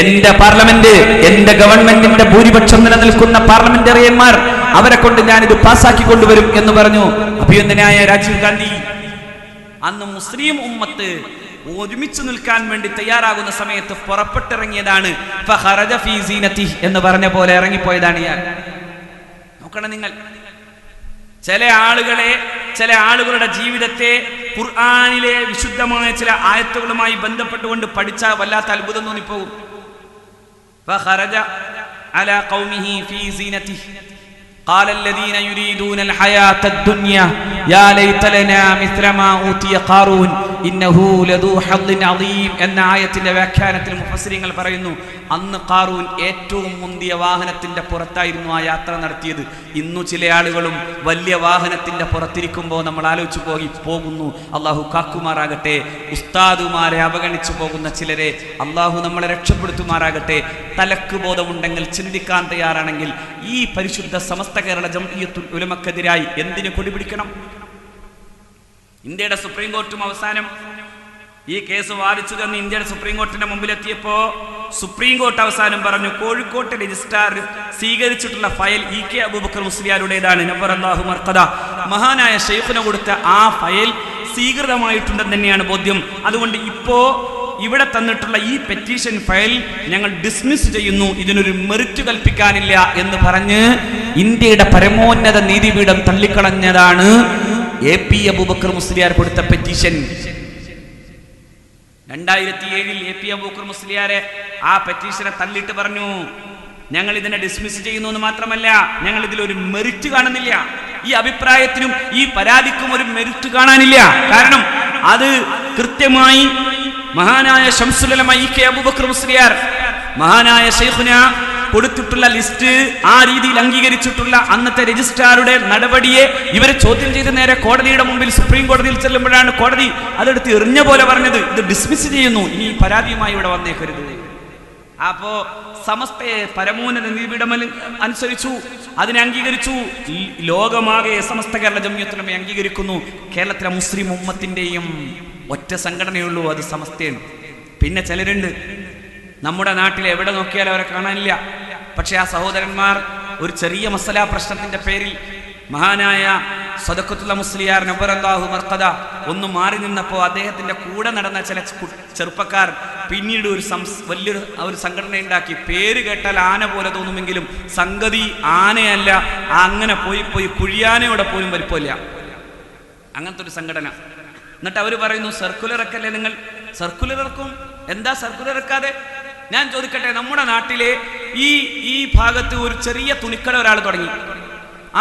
Speaker 1: എന്റെ പാർലമെന്റ്, എന്റെ ഗവൺമെന്റിന്റെ ഭൂരിപക്ഷം നിലനിൽക്കുന്ന പാർലമെന്ററിയന്മാർ, അവരെ കൊണ്ട് ഞാനിത് പാസ്സാക്കി കൊണ്ടുവരും എന്ന് പറഞ്ഞു അഭിനന്ദനായ രാജീവ് ഗാന്ധി. അന്ന് മുസ്ലിം ഉമ്മത്ത് ഒരുമിച്ച് നിൽക്കാൻ വേണ്ടി തയ്യാറാകുന്ന സമയത്ത് പുറപ്പെട്ടിറങ്ങിയതാണ്. ഫഖറജ ഫീ സീനതിഹി എന്ന് പറഞ്ഞ പോലെ ഇറങ്ങിപ്പോയതാണ് ഞാൻ. നോക്കണം നിങ്ങൾ, ചില ആളുകളുടെ ജീവിതത്തെ ഖുർആനിലെ വിശുദ്ധമായ ചില ആയത്തുകളുമായി ബന്ധപ്പെട്ടുകൊണ്ട് പഠിച്ചാൽ വല്ലാത്ത അത്ഭുതം തോന്നിപ്പോകും. ഫഖറജ അലാ ഖൗമിഹി ഫീ സീനതിഹി قال الذين يريدون الحياة الدنيا يا ليت لنا مثل ما أوتي قارون إنه لذو حظ عظيم എന്ന ആയത്തിന്റെ വ്യാഖ്യാനത്തിൽ മുഫസ്സിരിങ്ങൾ പറയുന്നു, അന്ന് ഖാറൂൻ ഏറ്റവും മുന്തിയ വാഹനത്തിന്റെ പുറത്തായിരുന്നു ആ യാത്ര നടത്തിയത്. ഇന്നു ചില ആളുകളും വലിയ വാഹനത്തിന്റെ പുറത്തിരിക്കുമ്പോൾ നമ്മൾ ആലോചിച്ചു പോകുന്നു. അള്ളാഹു കാക്കുമാറാകട്ടെ. ഉസ്താദുമാരെ അവഗണിച്ചു പോകുന്ന ചിലരെ അള്ളാഹു നമ്മളെ രക്ഷപ്പെടുത്തുമാറാകട്ടെ. തലക്ക് ബോധമുണ്ടെങ്കിൽ, ചിന്തിക്കാൻ തയ്യാറാണെങ്കിൽ ഈ പരിശുദ്ധ സമസ്ത കേരള ജംഇയ്യത്തുൽ ഉലമക്കെതിരായി എന്തിനു കൊടിപിടിക്കണം? ഇന്ത്യയുടെ സുപ്രീം കോർട്ടും അവസാനം ഈ കേസ് വാദിച്ചു തന്ന് ഇന്ത്യയുടെ സുപ്രീം കോർട്ടിന്റെ മുമ്പിലെത്തിയപ്പോ സുപ്രീം കോർട്ട് അവസാനം പറഞ്ഞു, കോഴിക്കോട്ടെ രജിസ്ട്രാർ സ്വീകരിച്ചിട്ടുള്ള ഫയൽ EK അബൂബക്കർ മുസ്ലിയാരുടേതാണ്. നബ്ബറല്ലാഹു മർഖദ, മഹാനായ ശൈഖുന കൊടുത്ത ആ ഫയൽ സ്വീകൃതമായിട്ടുണ്ടെന്ന് തന്നെയാണ് ബോധ്യം. അതുകൊണ്ട് ഇപ്പോ ഇവിടെ തന്നിട്ടുള്ള ഈ പെറ്റീഷൻ ഫയൽ ഞങ്ങൾ ഡിസ്മിസ് ചെയ്യുന്നു, ഇതിനൊരു മെറിറ്റ് കൽപ്പിക്കാനില്ല എന്ന് പറഞ്ഞ് ഇന്ത്യയുടെ പരമോന്നത നീതിപീഠം തള്ളിക്കളഞ്ഞതാണ് AP അബൂബക്കർ മുസ്ലിയാർ കൊടുത്ത പെറ്റീഷൻ. 2007 AP അബൂബക്കർ മുസ്ലിയാരെ ആ പെറ്റീഷനെ തള്ളിയിട്ട് പറഞ്ഞു, ഞങ്ങൾ ഇതിനെ ഡിസ്മിസ് ചെയ്യുന്നു എന്ന് മാത്രമല്ല, ഞങ്ങൾ ഇതിലൊരു മെറിറ്റ് കാണുന്നില്ല. ഈ അഭിപ്രായത്തിനും ഈ പരാതിക്കും ഒരു മെറിറ്റ് കാണാനില്ല. കാരണം അത് കൃത്യമായി മഹാനായ ശംസുൽ ഉലമ EK അബൂബക്കർ മുസ്ലിയാർ, മഹാനായ ശൈഖുന കൊടുത്തിട്ടുള്ള ലിസ്റ്റ്, ആ രീതിയിൽ അംഗീകരിച്ചിട്ടുള്ള അന്നത്തെ രജിസ്ട്രാറുടെ നടപടിയെ ഇവരെ ചോദ്യം ചെയ്ത് നേരെ കോടതിയുടെ മുമ്പിൽ സുപ്രീം കോടതിയിൽ ചെല്ലുമ്പോഴാണ് കോടതി അതെടുത്ത് എറിഞ്ഞ പോലെ പറഞ്ഞത്, ഇത് ഡിസ്മിസ് ചെയ്യുന്നു, ഇനി പരാതിയുമായി ഇവിടെ വന്നേക്കരുത്. അപ്പോ സമസ്തയെ പരമോന്നത നീതിപീഠം അനുസരിച്ചു, അതിനെ അംഗീകരിച്ചു. ലോകമാകെ സമസ്ത കേരള ജംഇയ്യത്തുൽ ഉലമ അംഗീകരിക്കുന്നു. കേരളത്തിലെ മുസ്ലിം ഉമ്മത്തിന്റെയും ഒറ്റ സംഘടനയുള്ളൂ, അത് സമസ്തയാണ്. പിന്നെ ചിലരുണ്ട് നമ്മുടെ നാട്ടിൽ എവിടെ നോക്കിയാലും അവരെ കാണാനില്ല. പക്ഷെ ആ സഹോദരന്മാർ ഒരു ചെറിയ മസല പ്രശ്നത്തിന്റെ പേരിൽ മഹാനായ സദഖത്തുൽ മുസ്ലിയാർ നബ്ബറല്ലാഹു മർഖദ ഒന്ന് മാറി നിന്നപ്പോൾ അദ്ദേഹത്തിന്റെ കൂടെ നടന്ന ചില ചെറുപ്പക്കാർ പിന്നീട് വലിയൊരു സംഘടന ഉണ്ടാക്കി. പേര് കേട്ടാൽ ആന പോലെ തോന്നുമെങ്കിലും സംഗതി ആനയല്ല. അങ്ങനെ പോയി കുഴിയാനയോടെ പോലും വലിപ്പമില്ല, അങ്ങനത്തെ ഒരു സംഘടന. എന്നിട്ട് അവർ പറയുന്നു, സർക്കുലർ ഇറക്കല്ലേ നിങ്ങൾ? സർക്കുലർ ഇറക്കും. എന്താ സർക്കുലർ ഇറക്കാതെ? ഞാൻ ചോദിക്കട്ടെ, നമ്മുടെ നാട്ടിലെ ഈ ഭാഗത്ത് ഒരു ചെറിയ തുണിക്കട ഒരാൾ തുടങ്ങി.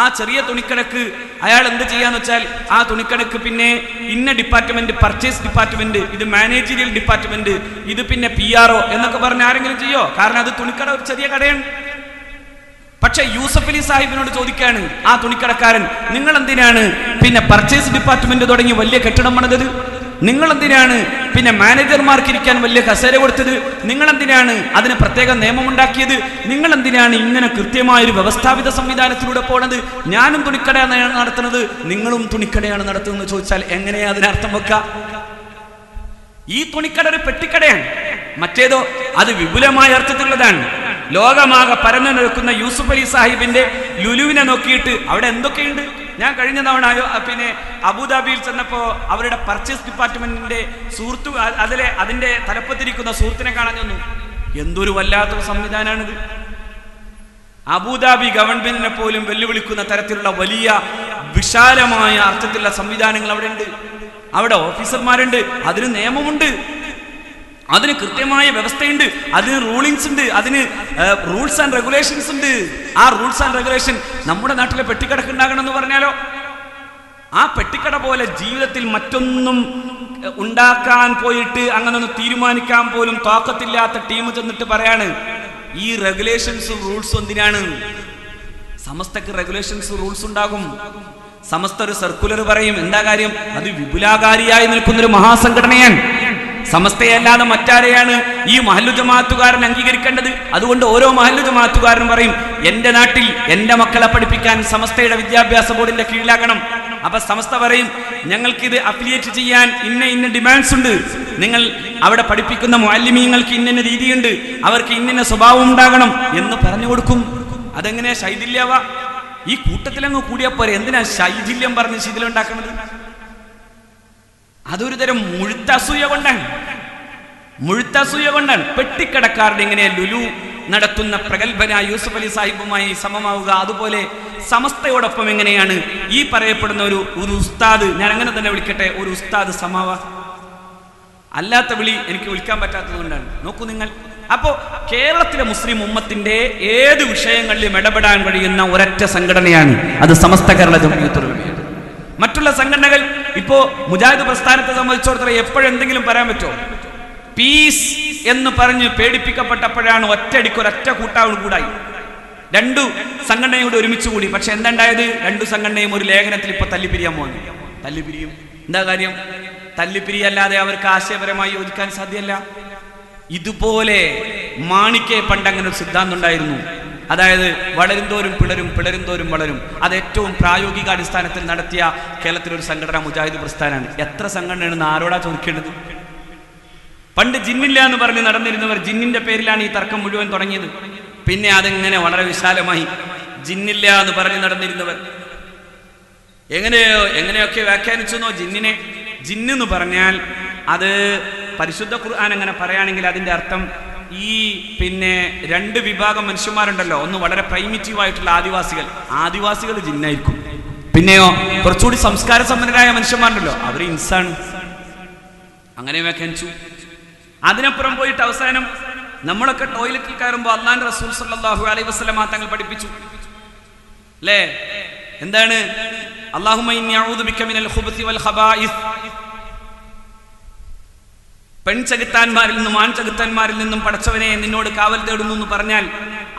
Speaker 1: ആ ചെറിയ തുണിക്കടക്ക് അയാൾ എന്ത് ചെയ്യാന്ന് വെച്ചാൽ, ആ തുണിക്കടക്ക് പിന്നെ ഇന്ന ഡിപ്പാർട്ട്മെന്റ്, പർച്ചേസ് ഡിപ്പാർട്ട്മെന്റ്, ഇത് മാനേജീരിയൽ ഡിപ്പാർട്ട്മെന്റ്, ഇത് പിന്നെ PRO എന്നൊക്കെ പറഞ്ഞ് ആരെങ്കിലും ചെയ്യോ? കാരണം അത് തുണിക്കട ഒരു ചെറിയ കടയാണ്. പക്ഷെ യൂസഫ് അലി സാഹിബിനോട് ചോദിക്കാണ് ആ തുണിക്കടക്കാരൻ, നിങ്ങൾ എന്തിനാണ് പിന്നെ പർച്ചേസ് ഡിപ്പാർട്ട്മെന്റ് തുടങ്ങി വലിയ കെട്ടിടം പണിതത്? നിങ്ങൾ എന്തിനാണ് പിന്നെ മാനേജർമാർക്ക് ഇരിക്കാൻ വലിയ കസേര കൊടുത്തത്? നിങ്ങൾ എന്തിനാണ് അതിന് പ്രത്യേക നിയമമുണ്ടാക്കിയത്? നിങ്ങൾ എന്തിനാണ് ഇങ്ങനെ കൃത്യമായൊരു വ്യവസ്ഥാപിത സംവിധാനത്തിലൂടെ പോണത്? ഞാനും തുണിക്കടയാണ് നടത്തുന്നത്, നിങ്ങളും തുണിക്കടയാണ് നടത്തുന്നത് ചോദിച്ചാൽ എങ്ങനെയാ അതിനർത്ഥം വെക്കുക? ഈ തുണിക്കട ഒരു പെട്ടിക്കടയാണ്. മറ്റേതോ അത് വിപുലമായ അർത്ഥത്തിലുള്ളതാണ്. ലോകമാകെ പരന്നു നിൽക്കുന്ന യൂസുഫ് അലി സാഹിബിന്റെ ലുലുവിനെ നോക്കിയിട്ട് അവിടെ എന്തൊക്കെയുണ്ട്. ഞാൻ കഴിഞ്ഞ തവണ അബുദാബിയിൽ ചെന്നപ്പോ അവരുടെ പർച്ചേസ് ഡിപ്പാർട്ട്മെന്റിന്റെ സുഹൃത്തു അതിന്റെ തലപ്പത്തിരിക്കുന്ന സുഹൃത്തിനെ കാണാൻ ചെന്നു. എന്തൊരു വല്ലാത്തൊരു സംവിധാനമാണിത്. അബുദാബി ഗവൺമെന്റിനെ പോലും വെല്ലുവിളിക്കുന്ന തരത്തിലുള്ള വലിയ വിശാലമായ അർത്ഥത്തിലുള്ള സംവിധാനങ്ങൾ അവിടെ ഉണ്ട്. അവിടെ ഓഫീസർമാരുണ്ട്, അതിന് നിയമമുണ്ട്, അതിന് കൃത്യമായ വ്യവസ്ഥയുണ്ട്, അതിന് റൂളിങ്സ് ഉണ്ട്, അതിന് റൂൾസ് ആൻഡ് റെഗുലേഷൻസ് ഉണ്ട്. ആ റൂൾസ് ആൻഡ് റെഗുലേഷൻ നമ്മുടെ നാട്ടിലെ പെട്ടിക്കടക്ക് ഉണ്ടാകണം എന്ന് പറഞ്ഞാലോ, ആ പെട്ടിക്കട പോലെ ജീവിതത്തിൽ മറ്റൊന്നും ഉണ്ടാക്കാൻ പോയിട്ട് അങ്ങനെ ഒന്ന് തീരുമാനിക്കാൻ പോലും തോക്കത്തില്ലാത്ത ടീം ചെന്നിട്ട് പറയാണ് ഈ റെഗുലേഷൻസും റൂൾസും എന്തിനാണ്? സമസ്തക്ക് റെഗുലേഷൻസ് റൂൾസ് ഉണ്ടാകും. സമസ്ത ഒരു സർക്കുലർ പറയും. എന്താ കാര്യം? അത് വിപുലാകാരിയായി നിൽക്കുന്നൊരു മഹാസംഘടനയാണ്. സമസ്തയല്ലാതെ മറ്റാരെയാണ് ഈ മഹല്ലു ജമാഅത്തുകാരൻ അംഗീകരിക്കേണ്ടത്? അതുകൊണ്ട് ഓരോ മഹല്ലു ജമാഅത്തുകാരനും പറയും, എന്റെ നാട്ടിൽ എന്റെ മക്കളെ പഠിപ്പിക്കാൻ സമസ്തയുടെ വിദ്യാഭ്യാസ ബോർഡിന്റെ കീഴിലാകണം. അപ്പൊ സമസ്ത പറയും, ഞങ്ങൾക്കിത് അഫിലിയേറ്റ് ചെയ്യാൻ ഇന്ന ഡിമാൻഡ്സ് ഉണ്ട്. നിങ്ങൾ അവിടെ പഠിപ്പിക്കുന്ന മുഅല്ലിമീങ്ങൾക്ക് ഇന്ന രീതിയുണ്ട്, അവർക്ക് ഇന്ന സ്വഭാവം ഉണ്ടാകണം എന്ന് പറഞ്ഞു കൊടുക്കും. അതെങ്ങനെയാ ശൈഥില്യാവ? ഈ കൂട്ടത്തിലങ്ങ് കൂടിയാ പോരെ, എന്തിനാ ശൈഥില്യം പറഞ്ഞ് ശിഥിലം ഉണ്ടാക്കുന്നത്? അതൊരു തരം മുഴുത്തസൂയ കൊണ്ടാണ്. പെട്ടിക്കടക്കാരുടെ ഇങ്ങനെ ലുലു നടത്തുന്ന പ്രഗത്ഭനായ യൂസുഫ് അലി സാഹിബുമായി സമമാവുക? അതുപോലെ സമസ്തയോടൊപ്പം എങ്ങനെയാണ് ഈ പറയപ്പെടുന്ന ഒരു ഉസ്താദ്, ഞാൻ അങ്ങനെ തന്നെ വിളിക്കട്ടെ, ഒരു ഉസ്താദ് സമാവ? അല്ലാത്ത വിളി എനിക്ക് വിളിക്കാൻ പറ്റാത്തത് കൊണ്ടാണ്. നോക്കൂ നിങ്ങൾ. അപ്പോ കേരളത്തിലെ മുസ്ലിം ഉമ്മത്തിന്റെ ഏത് വിഷയങ്ങളിലും ഇടപെടാൻ കഴിയുന്ന ഒരൊറ്റ സംഘടനയാണ് അത് സമസ്ത കേരള ജംഇയ്യത്തുൽ ഉലമയാണ്. മറ്റുള്ള സംഘടനകൾ ഇപ്പോ മുജാഹിദ് പ്രസ്ഥാനത്തെ സംബന്ധിച്ചിടത്തോളം എപ്പോഴെന്തെങ്കിലും പറയാൻ പറ്റുമോ? പീസ് എന്ന് പറഞ്ഞ് പേടിപ്പിക്കപ്പെട്ടപ്പോഴാണ് ഒറ്റ കൂട്ടാവ് കൂടായി. രണ്ടു സംഘടനയോട് ഒരുമിച്ച് കൂടി. പക്ഷെ എന്തുണ്ടായത്? രണ്ടു സംഘടനയും ഒരു ലേഖനത്തിൽ ഇപ്പൊ തല്ലിപ്പിരിയാൻ പോകുന്നു. തല്ലിപ്പിരിയും. എന്താ കാര്യം? തല്ലിപ്പിരിയല്ലാതെ അവർക്ക് ആശയപരമായി യോജിക്കാൻ സാധ്യമല്ല. ഇതുപോലെ മാണിക്കെ പണ്ട് അങ്ങനെ ഒരു സിദ്ധാന്തം ഉണ്ടായിരുന്നു. അതായത് വളരും തോറും പിളരും, പിളരും തോറും വളരും. അത് ഏറ്റവും പ്രായോഗിക അടിസ്ഥാനത്തിൽ നടത്തിയ കേരളത്തിലൊരു സംഘടന മുജാഹിദ് പ്രസ്ഥാനാണ്. എത്ര സംഘടനയാണെന്ന് ആരോടാ ചോദിക്കേണ്ടത്? പണ്ട് ജിന്നില്ല എന്ന് പറഞ്ഞ് നടന്നിരുന്നവർ, ജിന്നിന്റെ പേരിലാണ് ഈ തർക്കം മുഴുവൻ തുടങ്ങിയത്. പിന്നെ അതിങ്ങനെ വളരെ വിശാലമായി. ജിന്നില്ല എന്ന് പറഞ്ഞ് നടന്നിരുന്നവർ എങ്ങനെയൊക്കെ വ്യാഖ്യാനിച്ചെന്നോ ജിന്നിനെ. ജിന്നെന്ന് പറഞ്ഞാൽ അത് പരിശുദ്ധ ഖുർആൻ അങ്ങനെ പറയുകയാണെങ്കിൽ അതിന്റെ അർത്ഥം ഈ രണ്ട് വിഭാഗം മനുഷ്യന്മാരുണ്ടല്ലോ. ഒന്ന് വളരെ പ്രൈമിറ്റീവ് ആയിട്ടുള്ള ആദിവാസികൾ ജിന്നായിരിക്കും. പിന്നെയോ കുറച്ചുകൂടി സംസ്കാര സമ്പന്നരായ മനുഷ്യന്മാരുണ്ടല്ലോ, അവർ ഇൻസാണ്. അങ്ങനെ വ്യാഖ്യാനിച്ചു. അതിനപ്പുറം പോയിട്ട് അവസാനം നമ്മളൊക്കെ ടോയ്ലറ്റിൽ കയറുമ്പോൾ അല്ലാഹുവിന്റെ റസൂൽ സല്ലല്ലാഹു അലൈഹി വസല്ലമ തങ്ങൾ പഠിപ്പിച്ചു അല്ലേ? എന്താണ്? അല്ലാഹുമ്മ ഇന്നി അഊദു ബിക മിനൽ ഖുബുസി വൽ ഖബായിസ്. പെൺചകിത്താന്മാരിൽ നിന്നും ആൺചകിത്താന്മാരിൽ നിന്നും പടച്ചവനെ നിന്നോട് കാവൽ തേടുന്നു എന്ന് പറഞ്ഞാൽ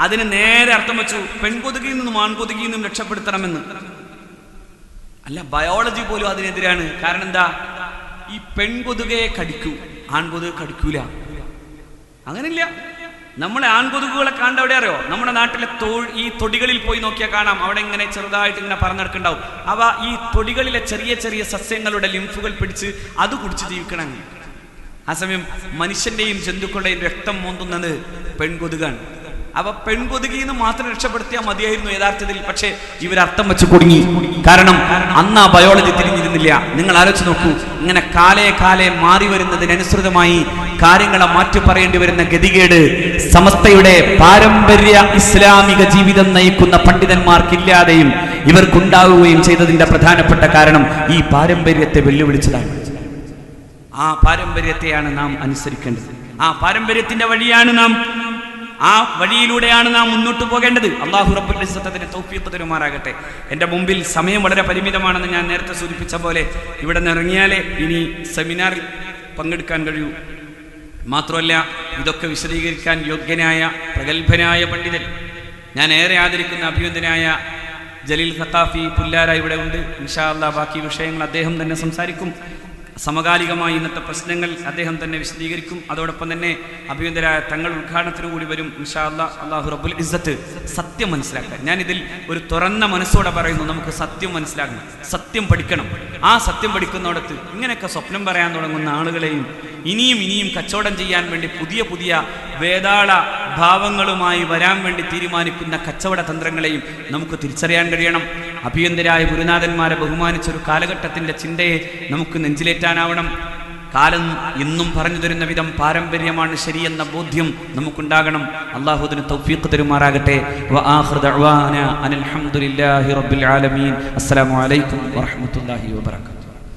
Speaker 1: അതിന് നേരെ അർത്ഥം വെച്ചു പെൺകൊതുകിൽ നിന്നും ആൺകൊതുകിൽ നിന്നും രക്ഷപ്പെടുത്തണമെന്ന്. അല്ല, ബയോളജി പോലും അതിനെതിരാണ്. കാരണം എന്താ? ഈ പെൺകൊതുകയെ കടിക്കൂ, ആൺകൊതുക് കടിക്കൂല. അങ്ങനെയില്ല. നമ്മളെ ആൺകൊതുകുകളെ കാണേണ്ട എവിടെ അറിയോ? നമ്മുടെ നാട്ടിലെ ഈ തൊടികളിൽ പോയി നോക്കിയാൽ കാണാം. അവിടെ ഇങ്ങനെ ചെറുതായിട്ട് ഇങ്ങനെ പറന്നെടുക്കുന്നുണ്ടാവും. അവ ഈ തൊടികളിലെ ചെറിയ ചെറിയ സസ്യങ്ങളുടെ ലിംഫുകൾ പിടിച്ച് അത് കുടിച്ച് ജീവിക്കണം. ആ സമയം മനുഷ്യന്റെയും ജന്തുക്കളുടെയും രക്തം മോന്തുന്നത് പെൺകൊതുകാണ്. അപ്പൊ പെൺകൊതുകിന്ന് മാത്രം രക്ഷപ്പെടുത്തിയാൽ മതിയായിരുന്നു യഥാർത്ഥത്തിൽ. പക്ഷേ ഇവരർത്ഥം വെച്ച് കുടുങ്ങി. കാരണം അന്ന് ആ ബയോളജി തിരിഞ്ഞിരുന്നില്ല. നിങ്ങൾ ആലോചിച്ച് നോക്കൂ. ഇങ്ങനെ കാലേ മാറി വരുന്നതിനനുസൃതമായി കാര്യങ്ങളെ മാറ്റി പറയേണ്ടി വരുന്ന ഗതികേട് സമസ്തയുടെ പാരമ്പര്യ ഇസ്ലാമിക ജീവിതം നയിക്കുന്ന പണ്ഡിതന്മാർക്കില്ലാതെയും ഇവർക്കുണ്ടാവുകയും ചെയ്തതിന്റെ പ്രധാനപ്പെട്ട കാരണം ഈ പാരമ്പര്യത്തെ വെല്ലുവിളിച്ചതാണ്. ആ പാരമ്പര്യത്തെയാണ് നാം അനുസരിക്കേണ്ടത്. ആ പാരമ്പര്യത്തിന്റെ ആ വഴിയിലൂടെയാണ് നാം മുന്നോട്ട് പോകേണ്ടത്. അല്ലാഹു റബ്ബുൽ ഇസ്സത്ത് അതിന് തൗഫീഖ് തരുമാറാകട്ടെ. എൻ്റെ മുമ്പിൽ സമയം വളരെ പരിമിതമാണെന്ന് ഞാൻ നേരത്തെ സൂചിപ്പിച്ച പോലെ ഇവിടെ നിന്ന് ഇറങ്ങിയാലേ ഇനി സെമിനാറിൽ പങ്കെടുക്കാൻ കഴിയൂ. മാത്രമല്ല ഇതൊക്കെ വിശദീകരിക്കാൻ യോഗ്യനായ പ്രഗത്ഭനായ പണ്ഡിതൻ, ഞാൻ ഏറെ ആദരിക്കുന്ന അഭിനന്ദനായ ജലീൽ ഖത്താഫി പുല്ലാര ഇവിടെ ഉണ്ട്. ഇൻഷാ അല്ലാഹ് ബാക്കി വിഷയങ്ങൾ അദ്ദേഹം തന്നെ സംസാരിക്കും.
Speaker 2: സമകാലികമായി ഇന്നത്തെ പ്രശ്നങ്ങൾ അദ്ദേഹം തന്നെ വിശദീകരിക്കും. അതോടൊപ്പം തന്നെ അഭിനന്ദരായ തങ്ങൾ ഉദ്ഘാടനത്തിനു കൂടി വരും ഇൻഷാ അല്ലാഹ്. അല്ലാഹു റബ്ബുൽ ഇസ്സത്ത് സത്യം മനസ്സിലാക്കാൻ, ഞാനിതിൽ ഒരു തുറന്ന മനസ്സോടെ പറയുന്നു, നമുക്ക് സത്യം മനസ്സിലാക്കണം, സത്യം പഠിക്കണം. ആ സത്യം പഠിക്കുന്നിടത്ത് ഇങ്ങനെയൊക്കെ സ്വപ്നം പറയാൻ തുടങ്ങുന്ന ആളുകളെയും ഇനിയും കച്ചവടം ചെയ്യാൻ വേണ്ടി പുതിയ പുതിയ വേതാള ഭാവങ്ങളുമായി വരാൻ വേണ്ടി തീരുമാനിക്കുന്ന കച്ചവട തന്ത്രങ്ങളെയും നമുക്ക് തിരിച്ചറിയാൻ കഴിയണം. അഭിയന്തരായ ഗുരുനാഥന്മാരെ ബഹുമാനിച്ചൊരു കാലഘട്ടത്തിൻ്റെ ചിന്തയെ നമുക്ക് നെഞ്ചിലേറ്റാനാവണം. കാലം ഇന്നും പറഞ്ഞു തരുന്ന വിധം പാരമ്പര്യമാണ് ശരിയെന്ന ബോധ്യം നമുക്കുണ്ടാകണം. അല്ലാഹു അതിന് തൗഫീഖ് തരുമാറാകട്ടെ. വആഖിറു ദഅ്വാനാ അനിൽ ഹംദുലില്ലാഹി റബ്ബിൽ ആലമീൻ. അസ്സലാമു അലൈക്കും വറഹ്മത്തുള്ളാഹി വബറകാതുഹു.